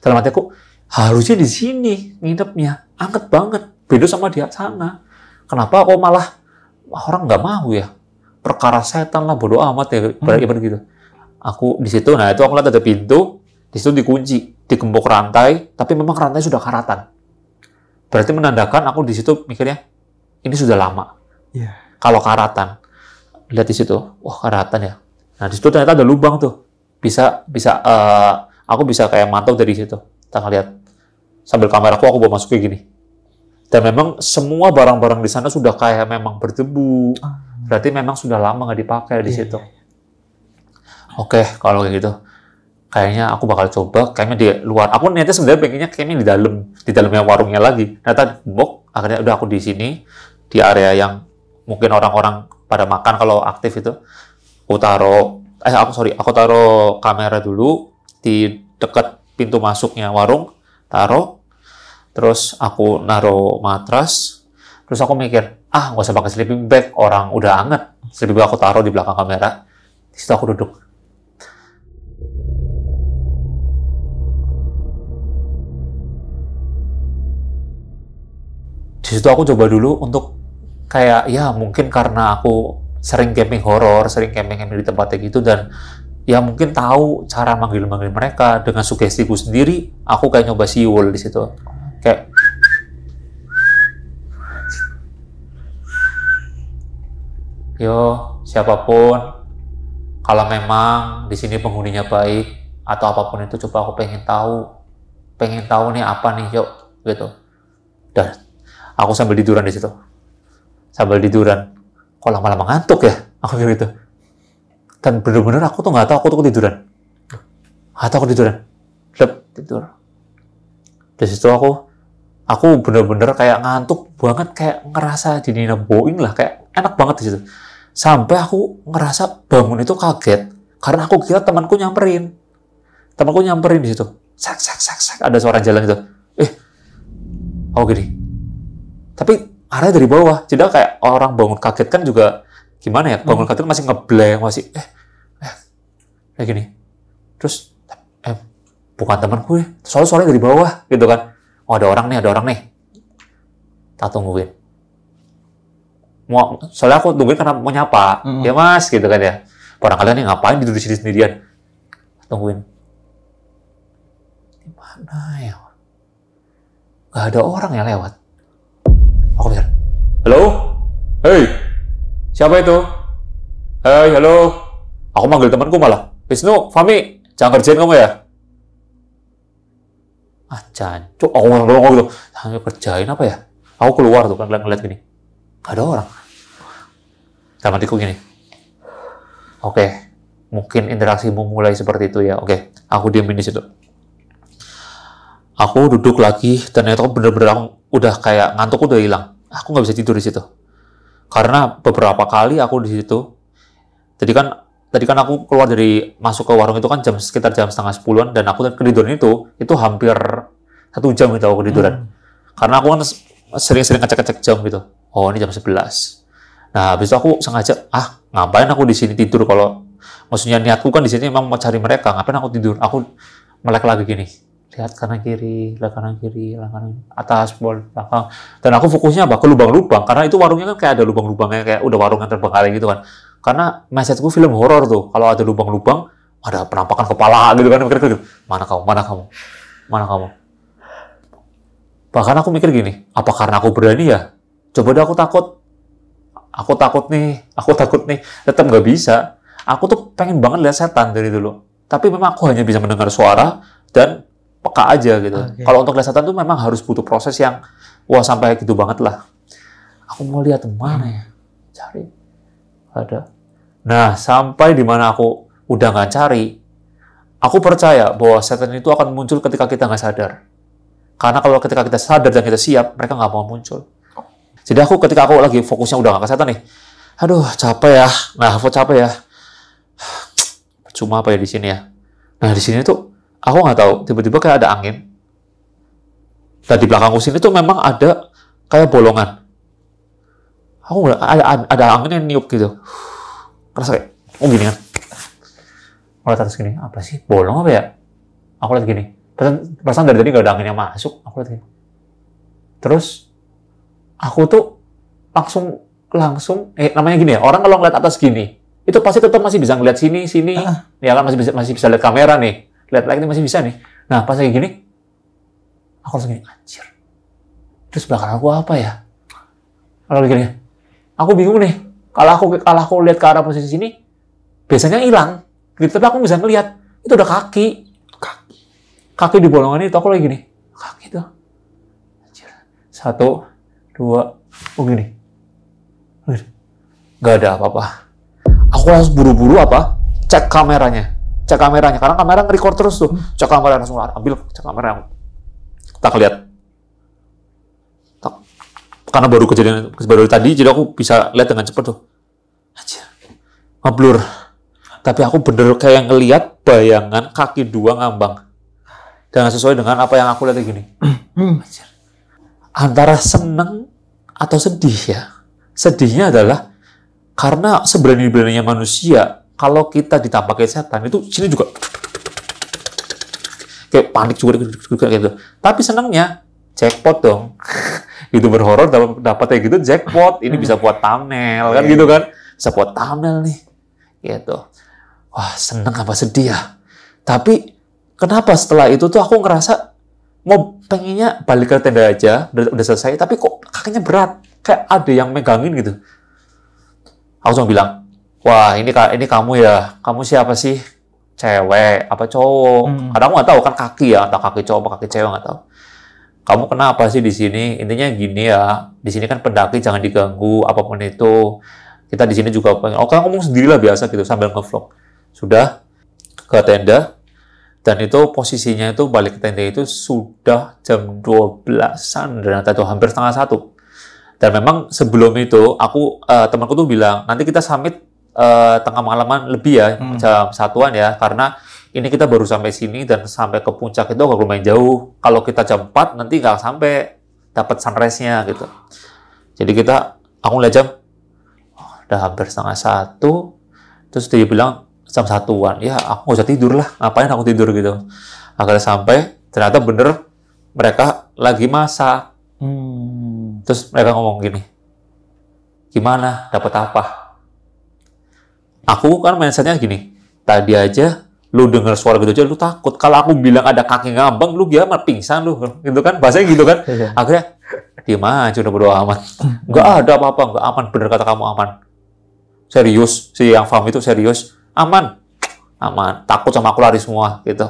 Dalam hati aku, harusnya di sini nginepnya anget banget. Beda sama di sana. Kenapa aku malah orang nggak mau ya? Perkara setan lah, bodo amat ya, ibarat gitu. Aku di situ, nah itu aku lihat ada pintu, di situ dikunci, digembok rantai, tapi memang rantai sudah karatan. Berarti menandakan aku di situ mikirnya, ini sudah lama. Kalau karatan, lihat di situ, wah karatan ya. Nah di situ ternyata ada lubang tuh, aku bisa kayak mantau dari situ. Kita ngeliat sambil kameraku aku bawa masuk kayak gini. Dan memang semua barang-barang di sana sudah kayak memang berdebu. Berarti memang sudah lama nggak dipakai di situ. Oke, kalau kayak gitu, kayaknya aku bakal coba. Kayaknya di luar. Aku niatnya sebenarnya pengennya kayaknya di dalamnya warungnya lagi. Ternyata gembok. Akhirnya udah aku di sini, di area yang mungkin orang-orang pada makan kalau aktif itu. Aku taruh kamera dulu di dekat pintu masuknya warung, terus aku naruh matras, terus aku mikir, nggak usah pakai sleeping bag, orang udah anget, sleeping bag aku taruh di belakang kamera, di situ aku duduk. Di situ aku coba dulu untuk kayak ya mungkin karena aku sering camping horor, sering camping di tempatnya gitu, dan ya mungkin tahu cara manggil-manggil mereka dengan sugestiku sendiri. Aku kayak nyoba siul di situ, kayak yo siapapun, kalau memang di sini penghuninya baik atau apapun itu, coba aku pengen tahu nih apa nih, yuk gitu. Dan aku sambil tiduran di situ, kok lama-lama ngantuk ya, aku gitu. Dan bener-bener aku tuh nggak tahu aku tuh ketiduran. Tidur. Dari situ aku bener-bener kayak ngantuk banget, kayak ngerasa dininaboin lah, kayak enak banget di situ. Sampai aku ngerasa bangun itu kaget, karena aku kira temanku nyamperin di situ. Sak, ada suara jalan itu. Gini. Tapi arahnya dari bawah, jadi kayak orang bangun kaget kan juga gimana ya, bangun kaget masih ngeblank, masih kayak gini. Terus bukan temanku ya, soalnya suaranya dari bawah gitu kan. Ada orang nih. Tak tungguin. Soalnya aku tungguin karena mau nyapa, ya mas gitu kan ya. Orang kalian nih ngapain duduk di sini sendirian? Tungguin. Di mana ya? Gak ada orang yang lewat. Aku mikir, halo? Hei, siapa itu? Hei, halo? Aku manggil temanku malah. Wisnu, Fami, jangan kerjain kamu ya? Jancuk, aku ngomong gitu. Jangan kerjain apa ya? Aku keluar tuh, ngeliat gini. Gak ada orang. Dalam hatiku gini. Oke, mungkin interaksimu mulai seperti itu ya. Oke, aku diemin di situ. Aku duduk lagi, dan itu bener-bener aku udah kayak ngantuk udah hilang. Aku nggak bisa tidur di situ. Karena beberapa kali aku di situ. Tadi kan aku keluar dari masuk ke warung itu kan sekitar jam 9:30-an, dan aku ketiduran itu hampir 1 jam gitu aku tiduran. Karena aku kan sering-sering ngecek-ngecek jam gitu. Oh, ini jam 11. Nah, habis itu aku sengaja, ngapain aku di sini tidur kalau maksudnya niatku kan di sini emang mau cari mereka, ngapain aku tidur? Aku melek lagi gini. Lihat kanan kiri, lihat kanan kiri, lihat kanan atas, bawah, belakang. Dan aku fokusnya apa? Ke lubang-lubang, karena itu warungnya kan kayak ada lubang-lubangnya, kayak udah warung yang terbengkalai gitu kan. Karena mindsetku film horor tuh, kalau ada lubang-lubang, ada penampakan kepala gitu kan, mikir gitu. Mana kamu? Mana kamu? Mana kamu? Bahkan aku mikir gini, apa karena aku berani ya? Coba deh aku takut nih, tetap nggak bisa. Aku tuh pengen banget lihat setan dari dulu. Tapi memang aku hanya bisa mendengar suara dan peka aja gitu. Okay. Kalau untuk lihat setan tuh memang harus butuh proses yang wah sampai gitu banget lah. Aku mau lihat mana ya, cari ada. Nah sampai di mana aku udah nggak cari, aku percaya bahwa setan itu akan muncul ketika kita nggak sadar. Karena kalau ketika kita sadar dan kita siap, mereka nggak mau muncul. Jadi ketika aku lagi fokusnya udah nggak ke setan nih, aduh capek ya. Nah aku capek ya. Cuma apa ya di sini ya. Nah di sini tuh aku nggak tahu, tiba-tiba kayak ada angin. Dan di belakangku sini tuh memang ada kayak bolongan. Aku nggak ada angin yang niup gitu. Kerasa kayak, gini kan. Ngeliat atas gini, apa sih? Bolong apa ya? Aku lihat gini. Perasaan dari tadi nggak ada angin yang masuk. Aku lihat gini. Terus aku tuh langsung namanya gini ya. Orang kalau ngeliat atas gini, itu pasti tetap masih bisa ngeliat sini. Ya kan masih bisa lihat kamera nih. Lihat lagi masih bisa nih. Nah, pas kayak gini, aku langsung gini, anjir. Terus belakang aku apa ya? Kalau gini, aku bingung nih. Kalau aku lihat ke arah posisi sini, biasanya hilang. Gitu, tapi aku bisa ngelihat. Itu udah kaki. Kaki di bolongan itu, aku lagi gini. Kaki tuh. Anjir. 1, 2, gini. Gak ada apa-apa. Aku langsung buru-buru cek kameranya, karena kamera nge-record terus tuh. Cek kamera, langsung ambil cek kamera. Tak lihat. Karena baru tadi, jadi aku bisa lihat dengan cepat tuh. Anjir. Ngeblur. Tapi aku bener kayak ngelihat bayangan kaki 2 ngambang. Dan sesuai dengan apa yang aku lihat gini. Anjir. Antara seneng atau sedih ya. Sedihnya adalah karena seberani-beraninya manusia, kalau kita ditampakin setan, itu sini juga kayak panik juga gitu. Tapi senangnya jackpot dong. Gitu berhoror dapat kayak gitu jackpot. Ini bisa buat thumbnail kan gitu kan. Bisa buat thumbnail nih. Gitu. Wah, seneng apa sedih ya. Tapi kenapa setelah itu tuh aku ngerasa mau pengennya balik ke tenda aja, udah selesai, tapi kok kakinya berat. Kayak ada yang megangin gitu. Aku cuma bilang, wah ini kamu ya, kamu siapa sih? Cewek apa cowok? Karena aku nggak tahu kan kaki ya, entah kaki cowok apa kaki cewek nggak tahu. Kamu kenapa sih di sini? Intinya gini ya, di sini kan pendaki jangan diganggu apapun itu. Kita di sini juga pengen. Kan ngomong sendirilah biasa gitu sambil ngevlog. Sudah ke tenda dan itu posisinya itu balik ke tenda itu sudah jam 12-an dan itu hampir setengah 1. Dan memang sebelum itu, temanku tuh bilang, nanti kita summit tengah malaman lebih ya, jam 1-an ya, karena ini kita baru sampai sini dan sampai ke puncak itu agak lumayan jauh. Kalau kita jam 4, nanti nggak sampai dapat sunrise-nya gitu. Jadi aku lihat jam, udah hampir setengah 1, terus dia bilang jam 1-an, ya aku nggak usah tidur lah, ngapain aku tidur gitu. Akhirnya sampai, ternyata bener mereka lagi masak. Terus mereka ngomong gini, gimana? Dapat apa? Aku kan mindsetnya gini, tadi aja lu dengar suara gitu aja lu takut. Kalau aku bilang ada kaki ngambang, lu gimana? Pingsan lu, gitu kan? Bahasanya gitu kan? Akhirnya diam aja, udah berdoa aman. Nggak ada apa-apa, nggak aman. Bener kata kamu aman. Serius, si yang paham itu serius, aman, aman. Takut sama aku lari semua gitu.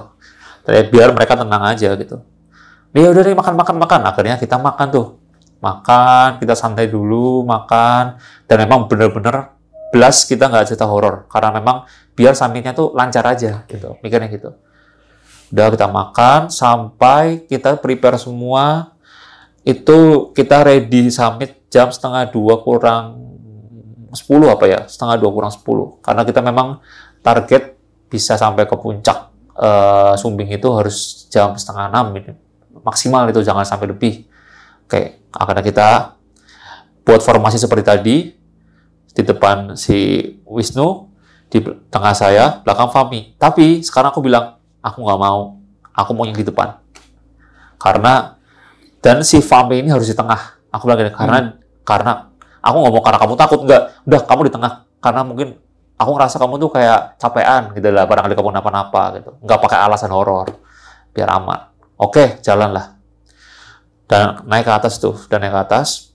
Tapi biar mereka tenang aja gitu. Ya udah nih makan. Akhirnya kita makan tuh. Makan, kita santai dulu, makan. Dan memang bener-bener belas kita nggak cerita horor. Karena memang biar summitnya tuh lancar aja gitu. Mikirnya gitu. Udah kita makan, sampai kita prepare semua. Itu kita ready summit jam 1:30 kurang 10 apa ya? 1:30 kurang 10. Karena kita memang target bisa sampai ke puncak Sumbing itu harus jam 5:30 ini. maksimal itu, jangan sampai lebih. Oke, akhirnya kita buat formasi seperti tadi, di depan si Wisnu, di tengah saya, belakang Fahmi. Tapi sekarang aku bilang, aku nggak mau, aku mau yang di depan. Karena, dan si Fahmi ini harus di tengah. Aku bilang gini, karena aku ngomong karena kamu takut, nggak, udah kamu di tengah. Karena mungkin aku ngerasa kamu tuh kayak capean gitu lah, barangkali kamu kenapa-napa gitu. Nggak pakai alasan horor, biar aman. Oke, jalanlah. Dan naik ke atas tuh, dan naik ke atas.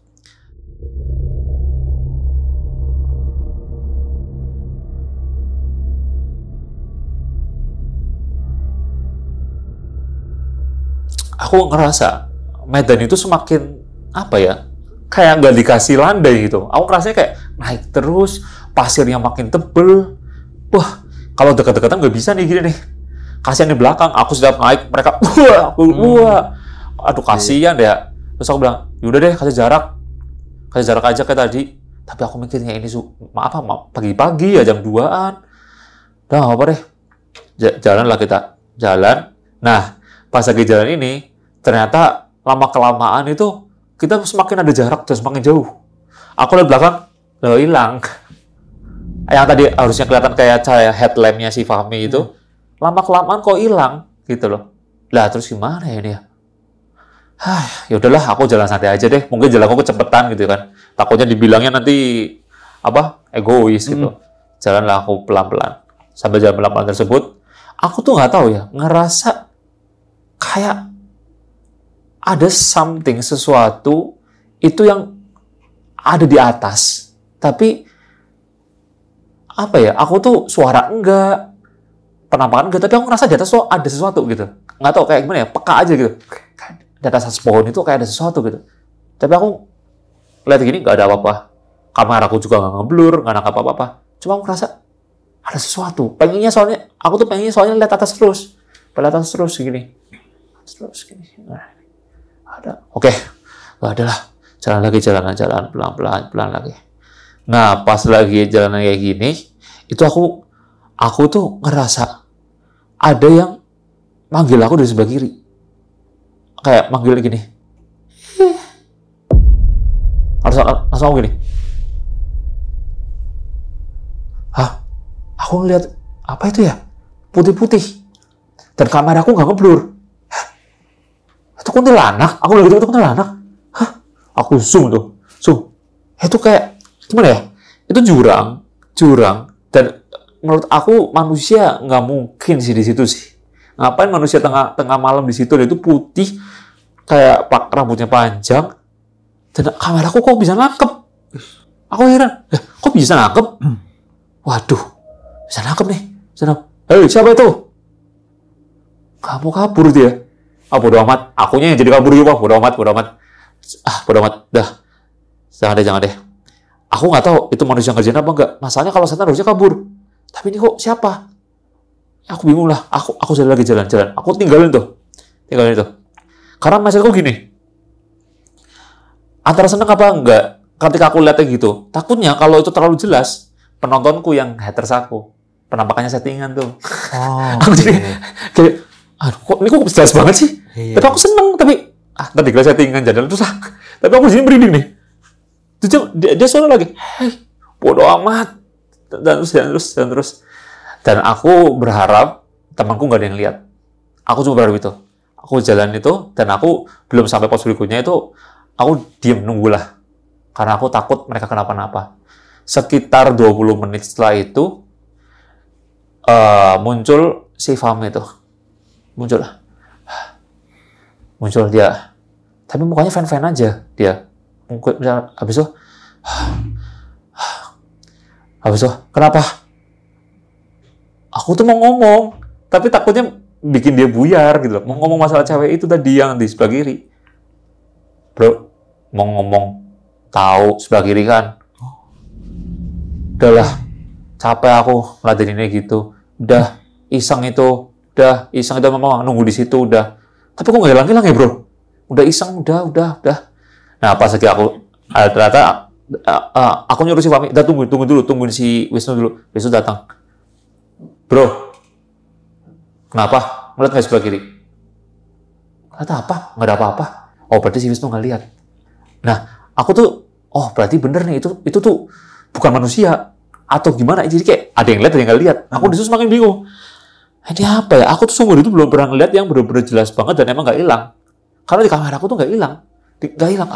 Aku ngerasa medan itu semakin apa ya, kayak nggak dikasih landai gitu. Aku ngerasanya kayak naik terus, pasirnya makin tebel. Wah, kalau dekat-dekatan nggak bisa nih gini nih. Kasihan di belakang, aku sudah naik, mereka wah. Aduh, kasihan deh. Terus aku bilang, yaudah deh, kasih jarak aja kayak tadi. Tapi aku mikirnya ini maaf pagi-pagi ya, jam 2-an. Udah nggak apa deh, jalan lah kita, jalan. Nah, pas lagi jalan ini, ternyata lama-kelamaan itu kita semakin ada jarak dan semakin jauh. Aku lihat belakang, loh hilang. Yang tadi harusnya kelihatan kayak cahaya headlampnya si Fahmi itu, lama-kelamaan kok hilang gitu loh. Lah terus gimana ya dia? Ya udahlah, aku jalan santai aja deh. Mungkin jalan aku kecepetan gitu kan. Takutnya dibilangnya nanti egois gitu. Jalanlah aku pelan-pelan. Sambil jalan pelan-pelan tersebut, aku tuh nggak tahu ya, ngerasa kayak ada sesuatu itu yang ada di atas. Tapi apa ya? Aku tuh suara enggak, penampakan enggak, tapi aku ngerasa di atas tuh ada sesuatu gitu. Nggak tahu kayak gimana ya, peka aja gitu. Di atas pohon itu kayak ada sesuatu gitu. Tapi aku lihat gini nggak ada apa-apa. Kameraku juga nggak ngeblur, nggak nangkap apa-apa. Cuma aku ngerasa ada sesuatu. Aku tuh pengennya soalnya lihat atas terus. Lihat atas terus gini. Nah, ada. Oke, nggak ada lah. Jalan pelan-pelan lagi. Nah, pas lagi jalan kayak gini, itu aku tuh ngerasa ada yang manggil aku dari sebelah kiri. Kayak manggil gini. Langsung gini. Hah? Aku ngeliat apa itu ya? Putih-putih. Dan kameraku nggak ngeblur. Itu kuntilanak. Aku lagi itu kuntilanak. Hah? Aku zoom tuh. Zoom. Itu kayak gimana ya? Itu jurang. Dan menurut aku manusia nggak mungkin sih di situ sih. Ngapain manusia tengah malam di situ? Itu putih, kayak rambutnya panjang, dan kameraku kok bisa nangkep? Aku heran, kok bisa nangkep? Waduh, bisa nangkep nih. Hei, siapa itu? Kamu kabur dia. Bodo amat. Akunya yang jadi kabur juga. Bodo amat. Bodo amat. Dah. Jangan deh. Aku nggak tahu itu manusia ngerjain apa enggak. Masalahnya kalau setan harusnya kabur. Tapi ini kok siapa? Aku bingung lah. Aku jalan. Aku tinggalin itu. Karena mindsetku gini. Antara seneng apa enggak, ketika aku lihatnya gitu. Takutnya kalau itu terlalu jelas, penontonku yang haters aku. Penampakannya settingan tuh. Aku jadi kayak, aduh, ini kok jelas banget sih? Iya. Tapi aku seneng, tapi ntar dikira settingan jadi terus tapi aku di sini merinding nih. Dia suara lagi, hei, bodo amat. Dan terus. Dan aku berharap temanku nggak ada yang lihat. Aku cuma berharap itu. Aku jalan itu, dan aku belum sampai pos berikutnya itu, aku diem nunggulah. Karena aku takut mereka kenapa-napa. Sekitar 20 menit setelah itu, muncul si Fahmi itu. Muncul dia. Tapi mukanya fan-fan aja dia. Mungkin habis itu, kenapa? Aku tuh mau ngomong, tapi takutnya bikin dia buyar gitu loh. Mau ngomong masalah cewek itu tadi yang di sebelah kiri. Bro, mau ngomong tahu sebelah kiri kan? Udahlah, capek aku ngeladeninnya gitu. Udah iseng itu memang nunggu di situ udah. Tapi kok nggak hilang ya bro? Udah iseng, udah. Nah pas lagi aku ternyata aku nyuruh si Fahmi, tungguin si Wisnu dulu. Wisnu datang. Bro, kenapa? Ngeliat nggak sebelah kiri? Kata apa? Nggak ada apa-apa. Oh, berarti si Wisnu nggak lihat. Nah, aku tuh, oh berarti bener nih, itu tuh bukan manusia. Atau gimana, jadi kayak ada yang lihat, ada yang nggak lihat. Aku disitu semakin bingung. Ini apa ya? Aku tuh seumur itu belum pernah ngeliat yang bener-bener jelas banget dan emang nggak hilang. Karena di kamera aku tuh nggak hilang. Nggak hilang.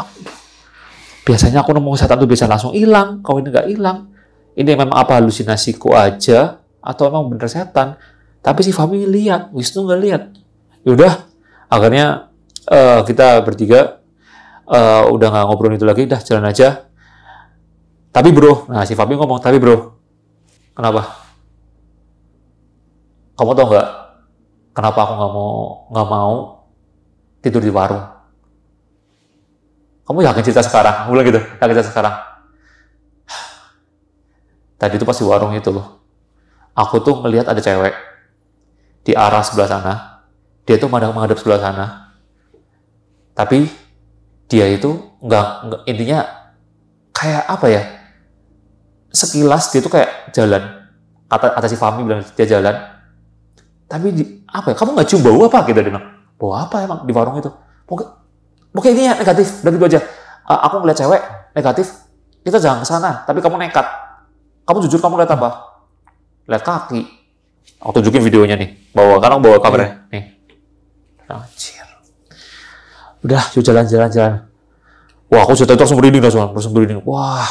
Biasanya aku nemu setan tuh bisa langsung hilang. Kalau ini nggak hilang. Ini memang apa halusinasiku aja atau emang bener setan? Tapi si Fahmi lihat, Wisnu nggak lihat. Yaudah, akhirnya kita bertiga udah nggak ngobrol itu lagi, dah jalan aja. Tapi bro, nah si Fahmi ngomong, tapi bro, kenapa? Kamu tau nggak kenapa aku nggak mau tidur di warung? Kamu yakin cerita sekarang? Aku bilang gitu, yakin cerita sekarang. Tadi itu pas di warung itu loh, aku tuh ngelihat ada cewek di arah sebelah sana. Dia tuh menghadap sebelah sana. Tapi dia itu nggak intinya kayak apa ya? Sekilas dia tuh kayak jalan. Kata si Fahmi bilang dia jalan. Tapi apa ya? Kamu nggak cium bau apa? Gitu dia bilang. Bau apa emang di warung itu? Pokoknya intinya negatif. Udah gitu aja. Aku ngeliat cewek negatif. Kita jangan ke sana. Tapi kamu nekat. Kamu jujur, kamu lihat apa? Lihat kaki. Aku tunjukin videonya nih. Bawa kameranya. Nih. Anjir. Udah, yuk jalan. Wah, aku sudah langsung merinding. Wah,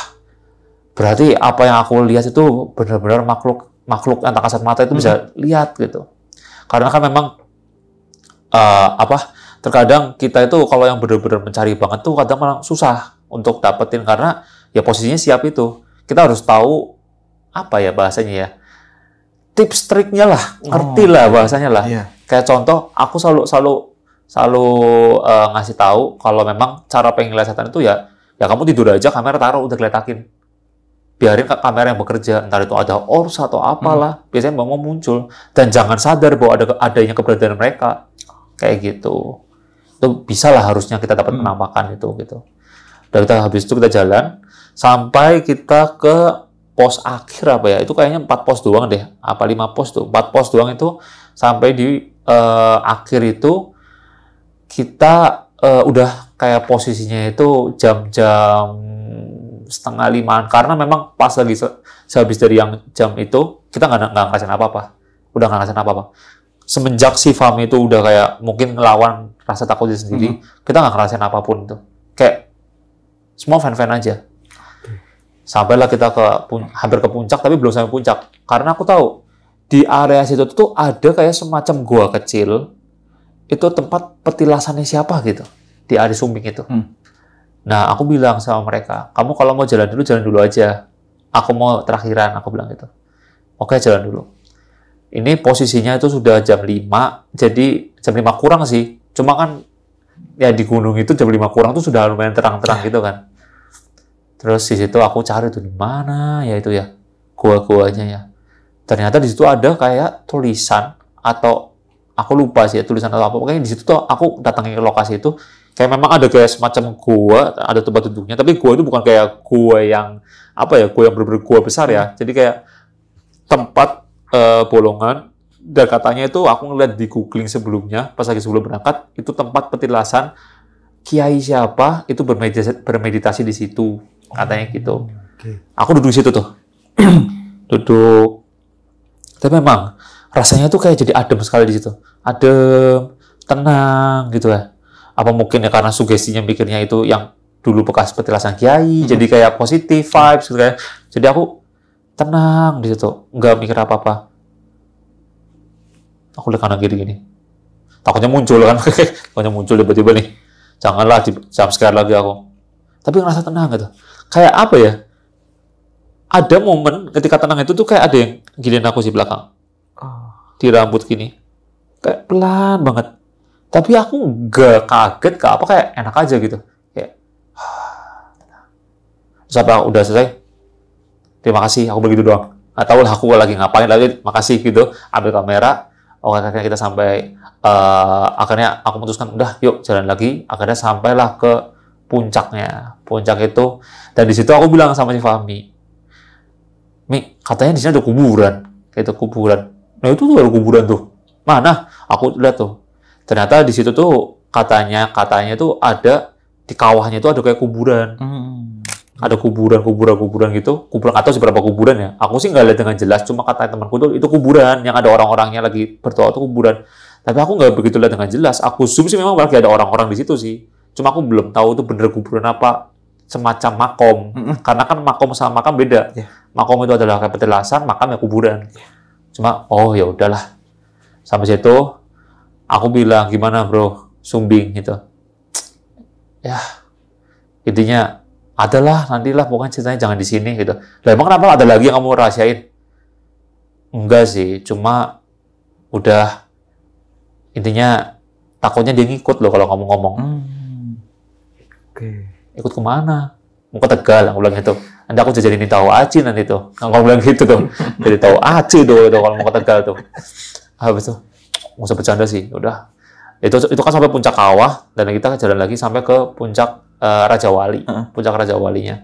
berarti apa yang aku lihat itu benar-benar makhluk yang tak kasat mata itu bisa lihat gitu. Karena kan memang terkadang kita itu kalau yang benar-benar mencari banget tuh kadang malah susah untuk dapetin karena ya posisinya siap itu. Kita harus tahu apa ya bahasanya ya, tips triknya lah, ngerti lah bahasanya lah. Iya. Kayak contoh, aku selalu ngasih tahu kalau memang cara pengen ngeliat setan itu ya kamu tidur aja, kamera taruh udah kelihatakin. Biarin kamera yang bekerja, entar itu ada orsa atau apalah, biasanya mau muncul dan jangan sadar bahwa adanya keberadaan mereka. Kayak gitu. Itu bisa lah harusnya kita dapat penampakan itu gitu. Dan kita habis itu kita jalan sampai kita ke pos akhir apa ya, itu kayaknya 4 pos doang deh, apa 5 pos tuh, 4 pos doang itu sampai di akhir itu kita udah kayak posisinya itu jam-jam 4:30 karena memang pas lagi sehabis dari yang jam itu kita nggak ngerasain apa-apa, udah nggak ngerasain apa-apa. Semenjak si Fahmi itu udah kayak mungkin ngelawan rasa takutnya sendiri, kita nggak ngerasain apapun tuh, kayak semua fan-fan aja. Sampailah kita hampir ke puncak, tapi belum sampai puncak. Karena aku tahu, di area situ tuh ada kayak semacam gua kecil, itu tempat petilasannya siapa gitu, di area Sumbing itu. Nah, aku bilang sama mereka, kamu kalau mau jalan dulu aja. Aku mau terakhiran, aku bilang gitu. Oke, jalan dulu. Ini posisinya itu sudah jam 5, jadi jam 5 kurang sih. Cuma kan, ya di gunung itu jam 5 kurang tuh sudah lumayan terang-terang gitu kan. Terus di situ aku cari tuh di mana ya itu ya, gua-guanya ya. Ternyata di situ ada kayak tulisan atau aku lupa sih ya, tulisan atau apa. Pokoknya di situ tuh aku datangin ke lokasi itu kayak memang ada kayak semacam gua, ada tempat duduknya. Tapi gua itu bukan kayak gua yang apa ya, gua yang bener-bener gua besar ya. Jadi kayak tempat bolongan. Dan katanya itu aku ngeliat di googling sebelumnya, pas lagi sebelum berangkat, itu tempat petilasan kiai siapa itu bermeditasi di situ. Katanya gitu. Aku duduk di situ tuh. Duduk. Tapi memang rasanya tuh kayak jadi adem sekali di situ. Adem, tenang gitu ya. Apa mungkin ya karena sugestinya mikirnya itu yang dulu bekas petilasan kiai, jadi kayak positif vibes gitu kayak. Jadi aku tenang di situ, nggak mikir apa-apa. Aku lihat kanan kiri gini. Takutnya muncul kan. Takutnya muncul tiba-tiba nih. Janganlah jump scare lagi aku. Tapi ngerasa tenang gitu. Kayak apa ya? Ada momen ketika tenang itu tuh kayak ada yang giniin aku di belakang. Di rambut gini. Kayak pelan banget. Tapi aku nggak kaget, nggak apa, kayak enak aja gitu. Kayak, sampai udah selesai. Terima kasih, aku begitu doang. Nggak tahu lah aku lagi ngapain lagi, makasih gitu. Ambil kamera. Akhirnya kita sampai, akhirnya aku memutuskan, udah yuk jalan lagi. Akhirnya sampailah ke puncaknya. Puncak itu, dan di situ aku bilang sama si Fahmi, Mi, katanya di sini ada kuburan. Kayak itu kuburan. Nah itu tuh ada kuburan tuh. Mana? Aku lihat tuh. Ternyata di situ tuh katanya tuh ada di kawahnya itu ada kayak kuburan. Ada kuburan gitu, kuburan atau seberapa kuburan ya. Aku sih nggak lihat dengan jelas, cuma kata temanku tuh itu kuburan yang ada orang-orangnya lagi berdoa tuh kuburan. Tapi aku nggak begitu lihat dengan jelas. Aku zoom sih memang lagi ada orang-orang di situ sih. Cuma aku belum tahu itu bener kuburan apa, semacam makom. Karena kan makom sama makam beda. Makom itu adalah kayak petilasan, makam ya kuburan. Cuma oh ya udahlah. Sampai situ aku bilang gimana bro, sumbing gitu. Ya intinya adalah nantilah pokoknya ceritanya jangan di sini gitu. Lah emang kenapa ada lagi yang kamu rahasiain? Enggak sih, cuma udah intinya takutnya dia ngikut loh kalau kamu ngomong. Ikut kemana? Mau ke Tegal, aku bilang gitu. Nanti aku jajanin tahu aci nanti tuh. Aku bilang gitu tuh. Jadi tahu aci tuh kalau mau ke Tegal tuh. Habis itu nggak usah bercanda sih, udah. Itu kan sampai puncak kawah dan kita jalan lagi sampai ke puncak Raja Wali, puncak Raja Walinya.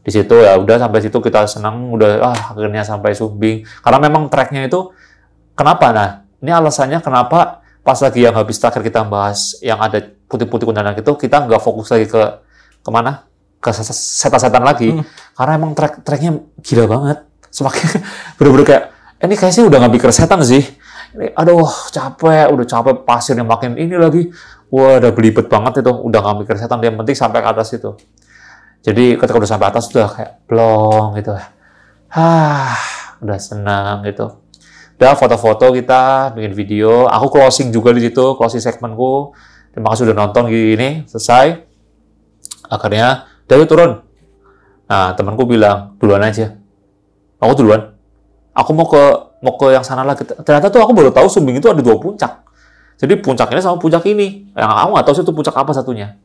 Di situ ya udah sampai situ kita senang, udah akhirnya sampai Sumbing. Karena memang treknya itu kenapa? Nah, ini alasannya kenapa pas lagi yang habis terakhir kita bahas yang ada putih-putih kundanan itu kita nggak fokus lagi ke kemana? Ke setan-setan lagi. Karena emang treknya gila banget. Semakin bener-bener kayak ini kayaknya udah nggak mikir setan sih. Ini, aduh udah capek pasirnya makin ini lagi. Wah, udah belibet banget itu, udah nggak mikir setan, yang penting sampai ke atas itu. Jadi ketika udah sampai atas udah kayak plong gitu. Udah senang gitu. Udah foto-foto kita, bikin video. Aku closing juga di situ, closing segmenku. Terima kasih udah nonton gini, selesai. Akhirnya, udah yuk turun. Nah, temanku bilang, duluan aja. Aku duluan. Aku mau ke yang sana lagi. Ternyata tuh aku baru tahu Sumbing itu ada 2 puncak. Jadi puncak ini sama puncak ini. Yang aku nggak tahu sih itu puncak apa satunya.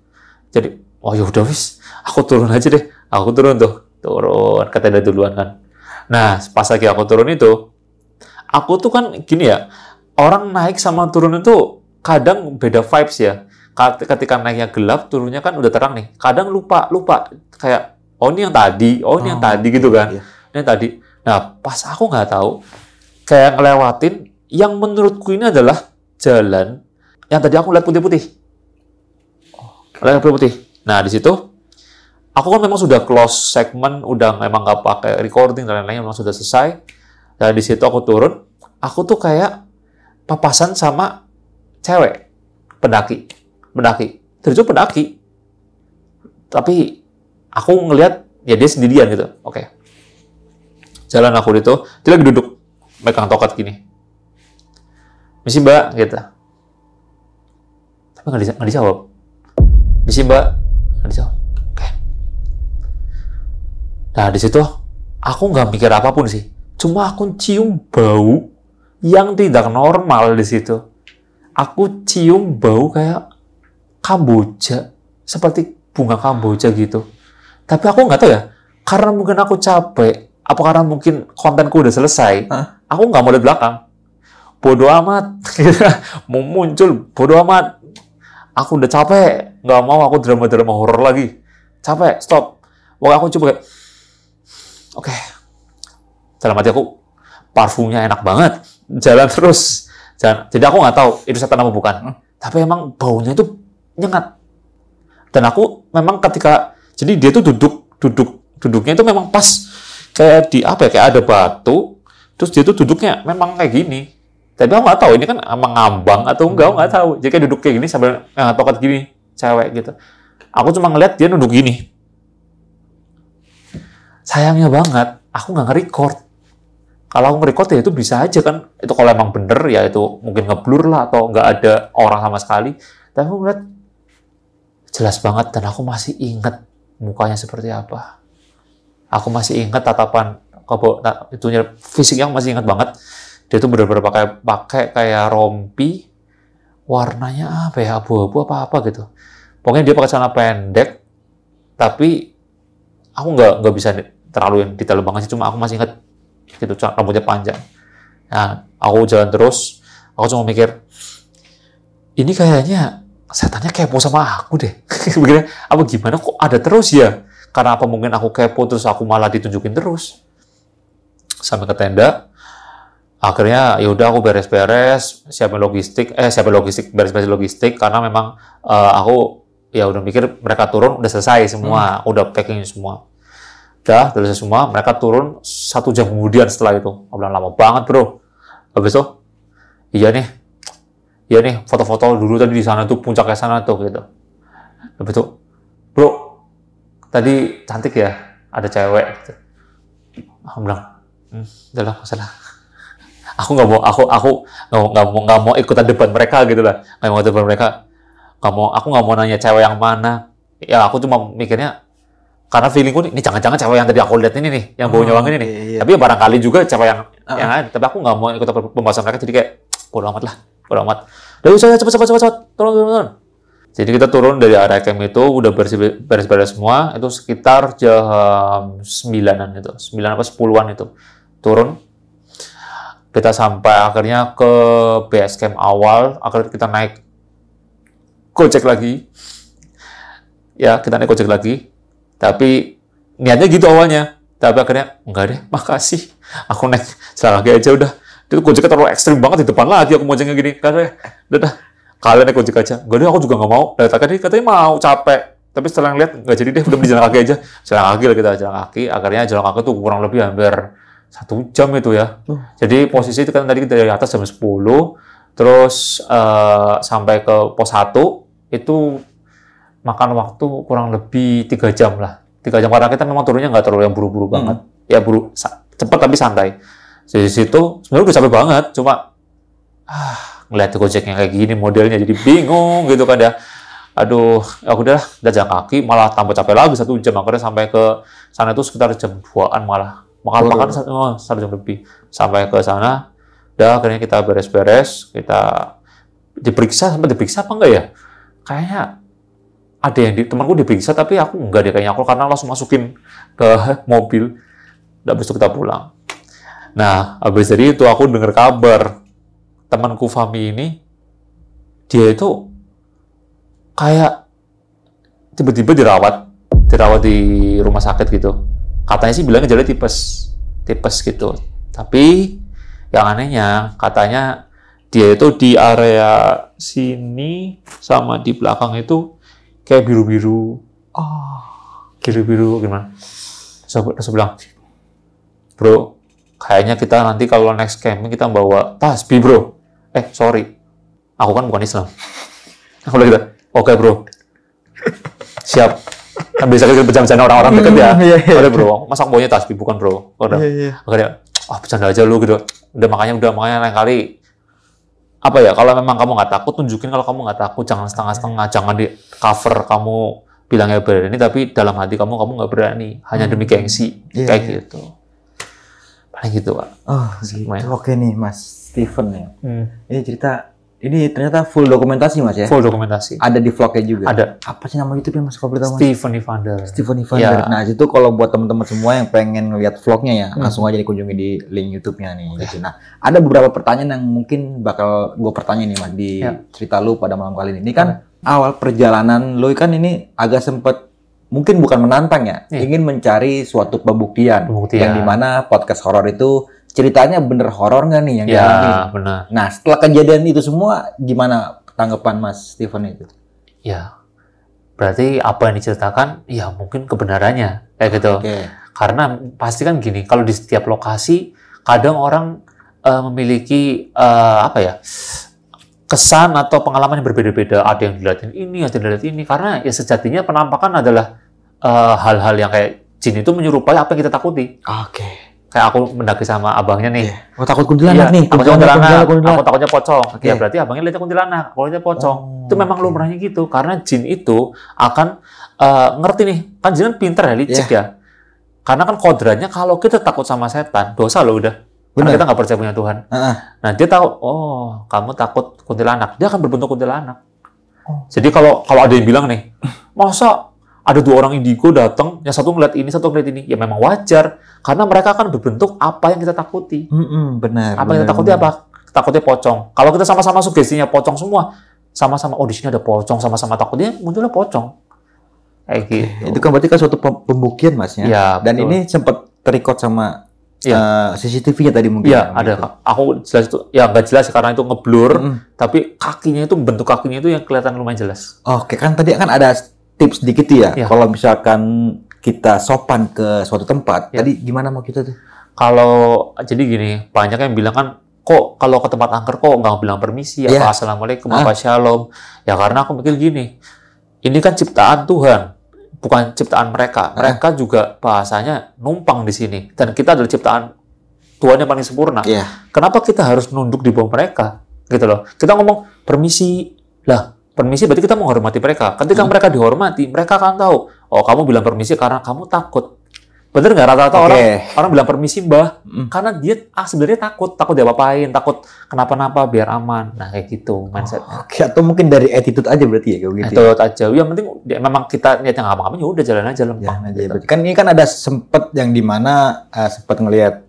Jadi, oh ya udah wis, aku turun aja deh. Aku turun ke tenda duluan kan. Nah, pas lagi aku turun itu, aku tuh kan gini ya, orang naik sama turun itu kadang beda vibes ya. Ketika naiknya gelap, turunnya kan udah terang nih. Kadang lupa kayak oh ini yang tadi gitu kan. Iya. Ini yang tadi. Nah, pas aku nggak tahu, kayak ngelewatin yang menurutku ini adalah jalan yang tadi aku lihat putih-putih. Lihat putih. Nah, di situ aku kan memang sudah close segmen, udah memang nggak pakai recording dan lain-lain, memang sudah selesai. Dan di situ aku turun, aku tuh kayak papasan sama cewek pendaki. Terus pendaki. Tapi aku ngelihat ya dia sendirian gitu. Oke. Jalan aku itu, dia lagi duduk megang tokat gini. Misi mbak, gitu. Tapi nggak dijawab. Misi mbak, nggak dijawab. Oke. Nah di situ aku nggak mikir apapun sih. Cuma aku cium bau yang tidak normal di situ. Aku cium bau kayak Kamboja, seperti bunga Kamboja gitu. Tapi aku nggak tahu ya, karena mungkin aku capek, apa karena mungkin kontenku udah selesai, aku nggak mau lihat belakang. Bodoh amat, mau muncul, bodoh amat. Aku udah capek, nggak mau aku drama-drama horor lagi. Capek, stop. Pokoknya aku coba kayak, oke. Dalam hati aku, parfumnya enak banget. Jalan terus. Jadi aku nggak tahu itu setan apa bukan. Tapi emang baunya itu nyengat. Dan aku memang ketika, jadi dia tuh duduknya itu memang pas kayak di apa ya, kayak ada batu. Terus dia tuh duduknya memang kayak gini. Tapi aku nggak tahu ini kan emang ngambang atau enggak, aku nggak tahu. Jadi kayak duduk kayak gini sambil tokat gini, cewek gitu. Aku cuma ngeliat dia duduk gini. Sayangnya banget, aku nggak nge-record. Kalau aku nge-record ya itu bisa aja kan. Itu kalau emang bener ya itu mungkin ngeblur lah atau nggak ada orang sama sekali. Tapi aku ngeliat jelas banget dan aku masih ingat mukanya seperti apa. Aku masih ingat tatapan itunya, fisiknya masih ingat banget. Dia tuh benar-benar pakai kayak rompi, warnanya apa ya, abu-abu apa gitu. Pokoknya dia pakai celana pendek, tapi aku nggak bisa terlalu yang detail banget sih, cuma aku masih ingat gitu, rambutnya panjang. Nah, aku jalan terus, aku cuma mikir, ini kayaknya setannya kepo sama aku deh. Begini, apa gimana kok ada terus ya? Karena apa mungkin aku kepo terus aku malah ditunjukin terus. Sampai ke tenda, Akhirnya ya udah aku beres-beres, beres-beres logistik karena memang aku ya udah mikir mereka turun udah selesai semua, udah packing semua. Udah selesai semua, mereka turun 1 jam kemudian setelah itu. Aku bilang lama banget bro. Habis itu, iya nih foto-foto dulu tadi di sana tuh puncaknya sana tuh gitu. Habis itu, bro, tadi cantik ya, ada cewek. Gitu. Aku bilang, udah lah masalah. Aku nggak mau ikutan debat mereka gitu lah, nggak mau debat mereka, aku nggak mau nanya cewek yang mana, ya aku cuma mikirnya karena feelingku ini jangan-jangan cewek yang tadi aku lihat ini nih, yang baunya wangi ini nih, tapi ya barangkali juga cewek yang ada, tapi aku nggak mau ikutan pembahasan mereka, jadi kayak bodo amat. Udah usah cepet, turun. Jadi kita turun dari area camp itu udah beres-beres semua, itu sekitar jam 9-an itu, 9 apa 10-an itu turun. Kita sampai akhirnya ke base camp awal, akhirnya kita naik Gojek lagi. Ya, kita naik Gojek lagi. Tapi niatnya gitu awalnya. Tapi akhirnya, enggak deh, makasih. Aku naik jalan kaki aja udah. Itu Gojeknya terlalu ekstrim banget di depan lagi aku mojengnya gini. Karena udah, kalian naik Gojek aja. Enggak deh, aku juga nggak mau. Dari tadi katanya mau, capek. Tapi setelah ngeliat, nggak jadi deh, udah beli jalan kaki aja. Jalan kaki lah kita, jalan kaki. Akhirnya jalan kaki tuh kurang lebih hampir 1 jam itu ya. Jadi posisi itu kan tadi dari atas jam 10, terus sampai ke pos 1, itu makan waktu kurang lebih 3 jam lah. 3 jam karena kita memang turunnya nggak terlalu yang buru-buru banget. Ya cepat tapi santai. Di situ sebenarnya udah capek banget, cuma ngeliat Gojeknya kayak gini modelnya jadi bingung gitu kan ya. Aduh, ya udah jalan kaki malah tambah capek lagi 1 jam. Akhirnya sampai ke sana itu sekitar jam 2-an malah. Makan 1 jam lebih. Sampai ke sana, udah akhirnya kita beres-beres, kita diperiksa apa enggak ya? Kayaknya ada yang temanku diperiksa, tapi aku enggak deh kayaknya, aku karena langsung masukin ke mobil. Udah habis itu kita pulang. Nah, habis dari itu aku dengar kabar temanku Fahmi ini, dia itu kayak tiba-tiba dirawat di rumah sakit gitu. Katanya sih bilangnya jadi tipes gitu. Tapi yang anehnya katanya dia itu di area sini sama di belakang itu kayak biru-biru. Biru-biru gimana? Terus bilang, bro, kayaknya kita nanti kalau next camping kita bawa tasbih bro. Sorry, aku kan bukan Islam. Aku bilang gitu, oke bro, siap. Kan biasa kita bercanda orang-orang deket ya. Ada bro, masa baunya tasbih bukan bro. Akhirnya, bercanda aja lu gitu. Udah makanya lain kali. Apa ya, kalau memang kamu nggak takut, tunjukin kalau kamu nggak takut. Jangan setengah-setengah, jangan di cover kamu bilangnya berani, tapi dalam hati kamu nggak berani. Hanya demi gengsi, kayak gitu. Paling gitu Pak. Gitu. Oke nih Mas Steven ya. Ini cerita. Ini ternyata full dokumentasi Mas ya? Full dokumentasi. Ada di vlognya juga? Ada. Apa sih nama YouTube-nya Mas? Kalau Mas? Steven Evander. Ya. Nah, itu kalau buat teman-teman semua yang pengen ngeliat vlognya ya, langsung aja dikunjungi di link YouTube-nya nih. Gitu. Nah, ada beberapa pertanyaan yang mungkin bakal gue pertanyaan nih Mas, di cerita lu pada malam kali ini. Ini kan awal perjalanan lu kan ini agak sempet, mungkin bukan menantang ya, ingin mencari suatu pembuktian. Yang dimana podcast horor itu ceritanya bener horor nggak nih yang dialami? Benar. Nah, setelah kejadian itu semua, gimana tanggapan Mas Steven itu? Ya, berarti apa yang diceritakan, ya mungkin kebenarannya, kayak gitu. Karena pasti kan gini, kalau di setiap lokasi, kadang orang memiliki kesan atau pengalaman yang berbeda-beda. Ada yang dilihatin ini, ada yang dilihatin ini. Karena ya sejatinya penampakan adalah hal-hal yang kayak jin itu menyerupai apa yang kita takuti. Kayak aku mendaki sama abangnya nih. Oh, takut kuntilanak nih. Aku takutnya pocong. Ya berarti abangnya lihatnya kuntilanak, aku lihatnya pocong. Itu memang lumrahnya gitu. Karena jin itu akan ngerti nih. Kan jin kan pinter ya, licik ya. Karena kan kodratnya kalau kita takut sama setan, dosa loh udah. Karena kita nggak percaya punya Tuhan. Nah dia tahu, oh kamu takut kuntilanak. Dia akan berbentuk kuntilanak. Jadi kalau ada yang bilang nih, masa ada 2 orang indigo datang, yang satu ngeliat ini, satu ngeliat ini, ya memang wajar, karena mereka akan berbentuk apa yang kita takuti. Benar. Apa yang kita takuti apa? Takutnya pocong. Kalau kita sama-sama sugestinya pocong semua, sama-sama, oh di sini ada pocong, sama-sama takutnya munculnya pocong. Kayak gitu. Itu kan berarti kan suatu pembuktian Mas ya. Dan ini sempat terikot sama CCTV-nya tadi mungkin. Iya, ada. Gitu. Aku jelas itu, ya nggak jelas karena itu ngeblur, tapi kakinya itu, bentuk kakinya itu yang kelihatan lumayan jelas. Oke, kan tadi kan ada tips dikit ya. Iya. Kalau misalkan kita sopan ke suatu tempat, tadi gimana mau kita tuh? Kalau jadi gini, banyak yang bilang kan, kok kalau ke tempat angker kok nggak bilang permisi, apa assalamualaikum, apa shalom. Ya karena aku mikir gini, ini kan ciptaan Tuhan, bukan ciptaan mereka. Mereka juga bahasanya numpang di sini, dan kita adalah ciptaan Tuhan yang paling sempurna. Kenapa kita harus nunduk di bawah mereka? Gitu loh. Kita ngomong permisi, lah permisi berarti kita menghormati mereka. Ketika mereka dihormati, mereka akan tahu, oh kamu bilang permisi karena kamu takut. Bener nggak rata-rata orang bilang permisi mbah, karena dia sebenarnya takut diapa-apain, takut kenapa-napa biar aman. Nah kayak gitu mindsetnya. Oke, atau mungkin dari attitude aja berarti ya kayak gitu. Attitude aja. Yang penting memang kita niatnya ngapa-ngapain, ya udah jalan aja lempeng. Jalan aja. Gitu. Kan ini kan ada sempet yang dimana sempet ngelihat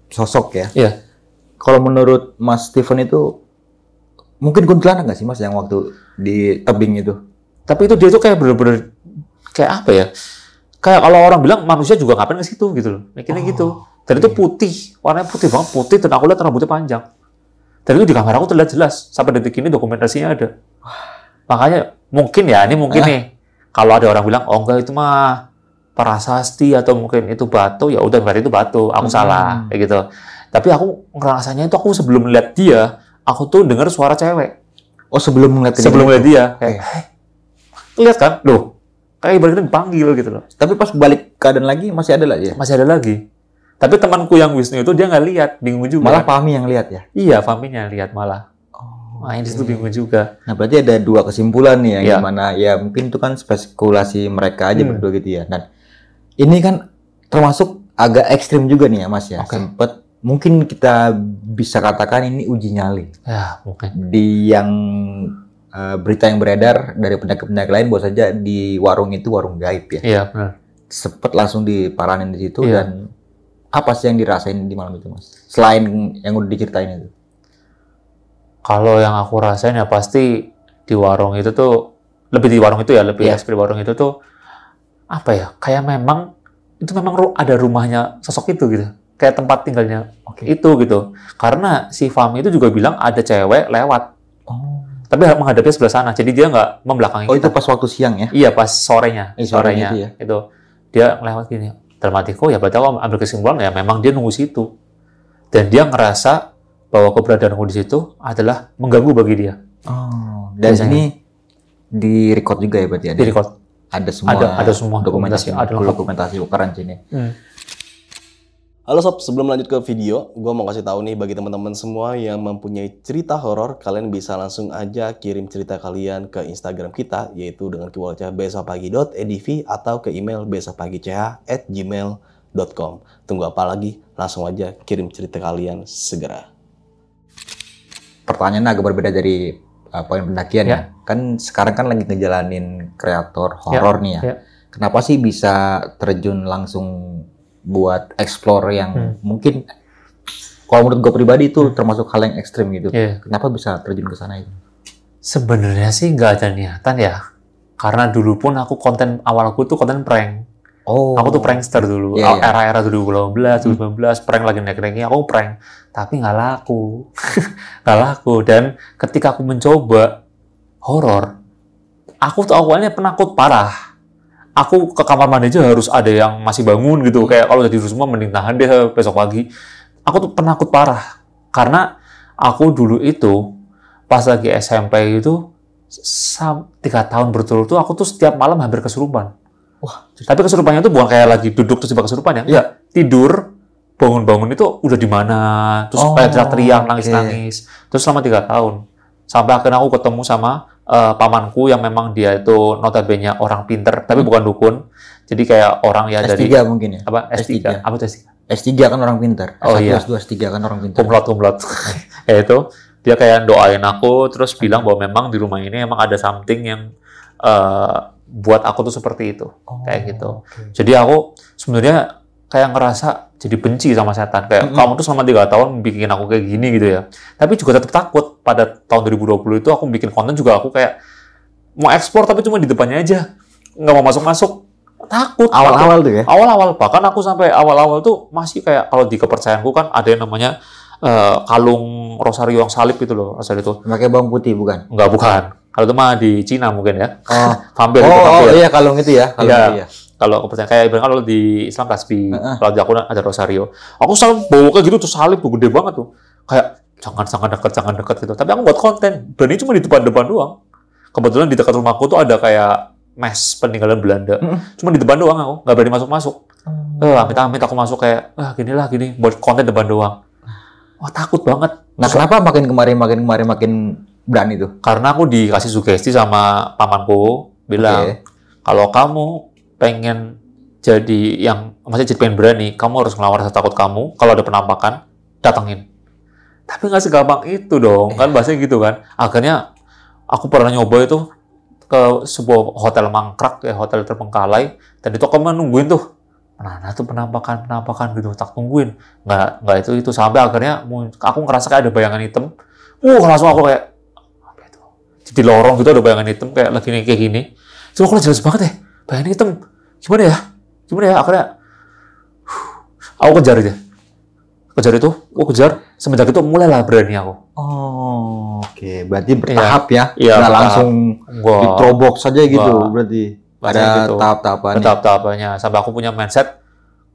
sosok ya. Iya. Kalau menurut Mas Steven itu mungkin kuntilanak nggak sih Mas yang waktu di tebing itu? Tapi itu dia tuh kayak bener-bener kayak apa ya? Kayak kalau orang bilang manusia juga ngapain ke situ gitu loh. Mikirnya gitu. Dan itu putih, warnanya putih banget, putih, dan aku lihat rambutnya panjang. Dan itu di kamera aku terlihat jelas. Sampai detik ini dokumentasinya ada. Makanya mungkin ya, ini mungkin nih. Kalau ada orang bilang, oh enggak itu mah prasasti atau mungkin itu batu, ya udah berarti itu batu. Aku salah kayak gitu. Tapi aku ngerasanya itu aku sebelum lihat dia, aku tuh dengar suara cewek. Oh sebelum ngeliat dia, kayak, lihat kan, loh, kayak ibaratnya dipanggil gitu loh. Tapi pas balik keadaan lagi masih ada lagi ya? Masih ada lagi. Tapi temanku yang Wisnu itu dia nggak lihat, bingung juga. Malah Fahmi yang lihat ya? Iya, Fahminya lihat malah. Main di situ bingung juga. Nah berarti ada dua kesimpulan nih yang gimana ya mungkin itu kan spekulasi mereka aja berdua gitu ya. Dan ini kan termasuk agak ekstrim juga nih ya Mas ya. Sempet mungkin kita bisa katakan ini uji nyali. Ya mungkin. Di yang berita yang beredar dari pendaki-pendaki lain bahwa saja di warung itu warung gaib ya. Iya benar. Sempet langsung diparanin di situ dan apa sih yang dirasain di malam itu Mas? Selain yang udah diceritain itu. Kalau yang aku rasain ya pasti di warung itu tuh, lebih di warung itu ya, lebih ekstrim warung itu tuh apa ya? Kayak memang itu memang ada rumahnya sosok itu gitu. Kayak tempat tinggalnya itu gitu. Karena si Fahmi itu juga bilang ada cewek lewat. Tapi menghadapnya sebelah sana. Jadi dia nggak membelakangi kita. Itu pas waktu siang ya? Iya, pas sorenya. Sorenya itu ya? Itu. Dia lewat gini. Dalam hatiku ya berarti aku ambil kesimpulan ya memang dia nunggu situ. Dan dia ngerasa bahwa keberadaanku di situ adalah mengganggu bagi dia. Dan ini di-record juga ya berarti? Di-record. Ada semua dokumentasi. Ada dokumentasi ukuran sini. Halo sob, sebelum lanjut ke video, gue mau kasih tahu nih bagi teman-teman semua yang mempunyai cerita horor, kalian bisa langsung aja kirim cerita kalian ke Instagram kita, yaitu dengan keywordnya besokpagi.edv atau ke email besokpagi.ch@gmail.com. Tunggu apa lagi? Langsung aja kirim cerita kalian segera. Pertanyaannya agak berbeda dari poin pendakian ya. Kan sekarang kan lagi ngejalanin kreator horor nih ya. Kenapa sih bisa terjun langsung buat explore yang mungkin kalau menurut gue pribadi itu termasuk hal yang ekstrim gitu. Kenapa bisa terjun ke sana itu? Sebenarnya sih nggak ada niatan ya. Karena dulu pun aku konten awalku tuh konten prank. Aku tuh prankster dulu. Era-era 2018, 2019 prank lagi naik-naiknya aku prank. Tapi nggak laku. Nggak laku. Dan ketika aku mencoba horor, aku tuh awalnya penakut parah. Aku ke kamar mandi aja harus ada yang masih bangun gitu. Kayak kalau udah tidur semua mending tahan deh besok pagi. Aku tuh penakut parah. Karena aku dulu itu pas lagi SMP itu 3 tahun berturut-turut tuh aku tuh setiap malam hampir kesurupan. Tapi kesurupannya tuh bukan kayak lagi duduk terus tiba kesurupan ya. Iya, tidur, bangun-bangun itu udah di mana. Terus kayak teriak-teriak, nangis-nangis. Terus selama 3 tahun. Sampai akhirnya aku ketemu sama pamanku yang memang dia itu notabene orang pinter, tapi bukan dukun. Jadi kayak orang ya S3 dari mungkin ya. apa S3? Apa itu S3? S3 kan orang pinter. S1, S2, S3 kan orang pinter. Kumlot. Ya itu dia kayak doain aku terus bilang bahwa memang di rumah ini emang ada something yang buat aku tuh seperti itu. Kayak gitu. Jadi aku sebenarnya kayak ngerasa jadi benci sama setan. Kayak kamu tuh selama 3 tahun bikin aku kayak gini gitu ya. Tapi juga tetap takut. Pada tahun 2020 itu aku bikin konten juga aku kayak mau ekspor tapi cuma di depannya aja. Nggak mau masuk-masuk. takut. Awal-awal tuh ya? Awal-awal, bahkan aku sampai awal-awal tuh masih kayak, kalau di kepercayaanku kan ada yang namanya kalung rosario yang salib gitu loh, rosario itu. Pakai bawang putih bukan? Enggak, bukan. Kalau itu mah di Cina mungkin ya. Oh, Vampir, itu oh vampir. iya kalung itu ya. Kalung Iya. itu ya. Kalau kepercayaan kayak ibaratnya kalau di Islam tasbih, kalau di aku ada rosario. Aku selalu bawa kayak gitu tuh, salib tuh gede banget tuh. Kayak jangan dekat gitu. Tapi aku buat konten, berani cuma di depan doang. Kebetulan di dekat rumahku tuh ada kayak mes peninggalan Belanda. Cuma di depan doang aku, nggak berani masuk. Amit-amit aku masuk kayak, gini, buat konten depan doang. Wah, takut banget. Nah, kenapa makin kemarin makin berani tuh? Karena aku dikasih sugesti sama pamanku, bilang, kalau kamu pengen jadi maksudnya jadi pengen berani, kamu harus ngelawan rasa takut kamu. Kalau ada penampakan, datengin. Tapi nggak segampang itu dong, kan bahasanya gitu kan. Akhirnya aku pernah nyoba itu ke sebuah hotel mangkrak, ya hotel terbengkalai, dan itu aku nungguin tuh. Nah tuh penampakan gitu, tak tungguin. Nggak itu sampai akhirnya aku ngerasa kayak ada bayangan hitam. Langsung aku kayak, apa itu? Di lorong gitu ada bayangan hitam kayak gini. Cuma aku jelas banget ya, bayangan hitam. Gimana ya? Akhirnya aku kejar itu. Aku kejar. Semenjak itu mulailah berani aku. Oh, oke. Berarti bertahap ya? Iya, nggak bertahap. langsung diterobok saja gitu, berarti. Ada gitu. tahap-tahapannya. Tahap-tahapannya. Sampai aku punya mindset,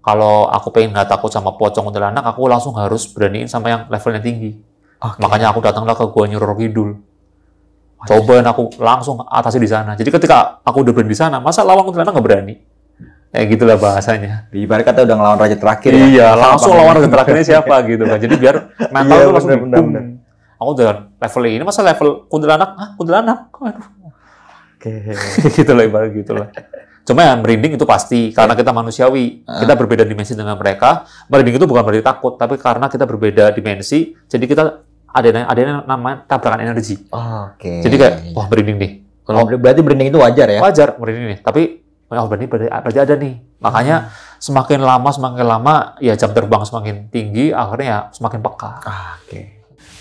kalau aku pengen nggak takut sama pocong kuntilanak, aku langsung harus beraniin sama yang levelnya tinggi. Okay. Makanya aku datanglah ke Gua Nyi Roro Kidul. Cobain aku langsung atasi di sana. Jadi ketika aku udah berani di sana, masa lawan kuntilanak nggak berani? Ya gitulah bahasanya. Ibarat kata udah ngelawan raja terakhir ya. Iya, langsung lawan raja terakhirnya siapa gitu kan. Jadi biar mental Iya, tuh langsung bener. boom. Aku udah level ini, masa level kuntilanak? Kuntilanak? Aduh. Oke. Gitu lah, ibarat gitu lah. Cuma yang merinding itu pasti, karena kita manusiawi. Kita berbeda dimensi dengan mereka. Merinding itu bukan berarti takut, tapi karena kita berbeda dimensi, jadi kita ada yang namanya tabrakan energi. Oke. Jadi kayak, wah merinding nih. Kalau berarti branding itu wajar ya? Wajar merinding nih, tapi berarti ada nih. Makanya semakin lama ya jam terbang semakin tinggi, akhirnya ya semakin peka.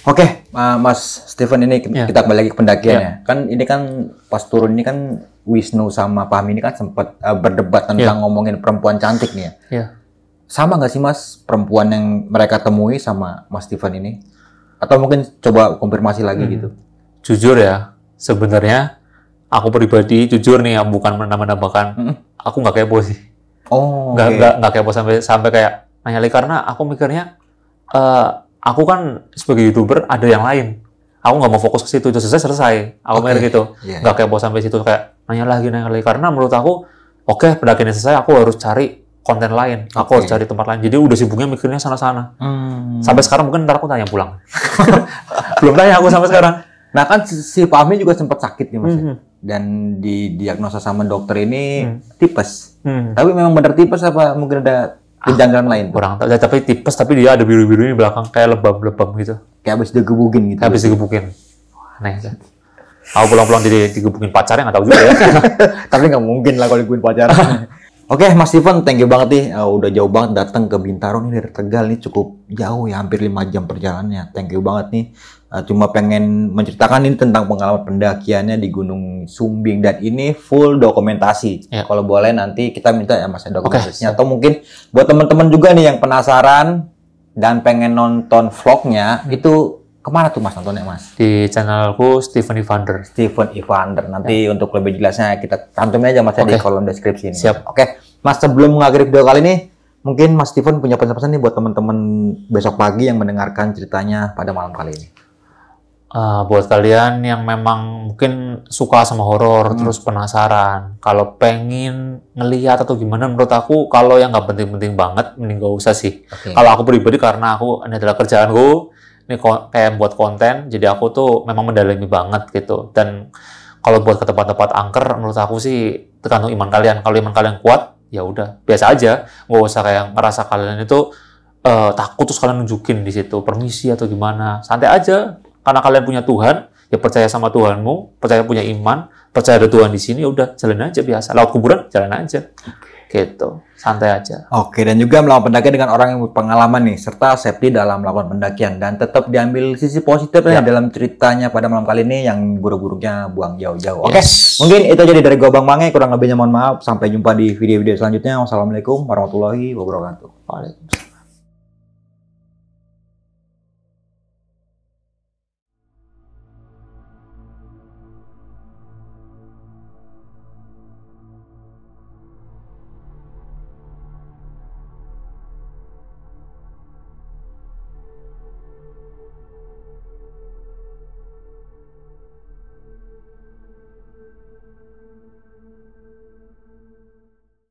Oke, Mas Steven, ini kita kembali lagi ke pendakiannya. Kan ini kan pas turun ini kan Wisnu sama Fahmi ini kan sempat berdebat tentang ngomongin perempuan cantik nih ya. Iya. Sama nggak sih Mas perempuan yang mereka temui sama Mas Steven ini? Atau mungkin coba konfirmasi lagi gitu? Jujur ya, sebenarnya aku pribadi jujur nih ya, bukan menambah-nambahkan. Aku nggak kepo sih. Oh, nggak kepo sampai kayak nanya lagi, karena aku mikirnya aku kan sebagai YouTuber ada yang lain. Aku nggak mau fokus ke situ, itu selesai. Aku mikir gitu, nggak kepo sampai situ kayak nanya lagi. Karena menurut aku, oke, pendakian selesai, aku harus cari konten lain. Aku harus cari tempat lain. Jadi udah sibuknya mikirnya sana-sana. Sampai sekarang mungkin ntar aku tanya pulang. Belum tanya aku sampai sekarang. Nah kan si Fahmi juga sempat sakit nih Mas. Dan didiagnosa sama dokter ini tipes. Tapi memang benar tipes apa mungkin ada kejanggalan lain? Kurang tahu, tapi tipes, tapi dia ada biru-biru di belakang kayak lebam-lebam gitu. Kayak habis digebukin gitu. Habis digebukin. Aneh kan. Aku pulang-pulang digebukin pacarnya nggak tahu juga ya. Tapi nggak mungkin lah kalau digebukin pacaran. Oke, Mas Steven, thank you banget nih. Udah jauh banget datang ke Bintaro nih dari Tegal nih, cukup jauh ya, hampir 5 jam perjalanannya. Thank you banget nih. Cuma pengen menceritakan ini tentang pengalaman pendakiannya di Gunung Sumbing, dan ini full dokumentasi. Kalau boleh nanti kita minta ya Mas dokumentasinya. Atau mungkin buat teman-teman juga nih yang penasaran dan pengen nonton vlognya, itu kemana tuh Mas nontonnya Mas? Di channelku Steven Evander. Steven Evander. Nanti untuk lebih jelasnya kita cantumin aja Mas di kolom deskripsi ini. Siap. Oke, Mas, sebelum mengakhiri video kali ini, mungkin Mas Steven punya pesan-pesan nih buat teman-teman besok pagi yang mendengarkan ceritanya pada malam kali ini. Buat kalian yang memang mungkin suka sama horor, terus penasaran, kalau pengen ngelihat atau gimana, menurut aku kalau yang nggak penting-penting banget, mending gak usah sih. Kalau aku pribadi, karena ini adalah kerjaanku, ini kayak buat konten, jadi aku tuh memang mendalami banget gitu. Dan kalau buat ke tempat-tempat angker, menurut aku sih tergantung iman kalian. Kalau iman kalian kuat, ya udah biasa aja, nggak usah kayak ngerasa kalian itu takut terus kalian nunjukin di situ permisi atau gimana. Santai aja, karena kalian punya Tuhan, ya percaya sama Tuhanmu, percaya punya iman, percaya ada Tuhan di sini, ya udah jalan aja biasa. Lewat kuburan, jalan aja. Gitu, santai aja. Oke, dan juga melakukan pendakian dengan orang yang berpengalaman nih, serta safety dalam melakukan pendakian. Dan tetap diambil sisi positifnya dalam ceritanya pada malam kali ini, yang buruk-buruknya buang jauh-jauh. Oke, mungkin itu aja dari gua Bang Mange, kurang lebihnya mohon maaf. Sampai jumpa di video-video selanjutnya. Wassalamualaikum warahmatullahi wabarakatuh. Waalaikumsalam.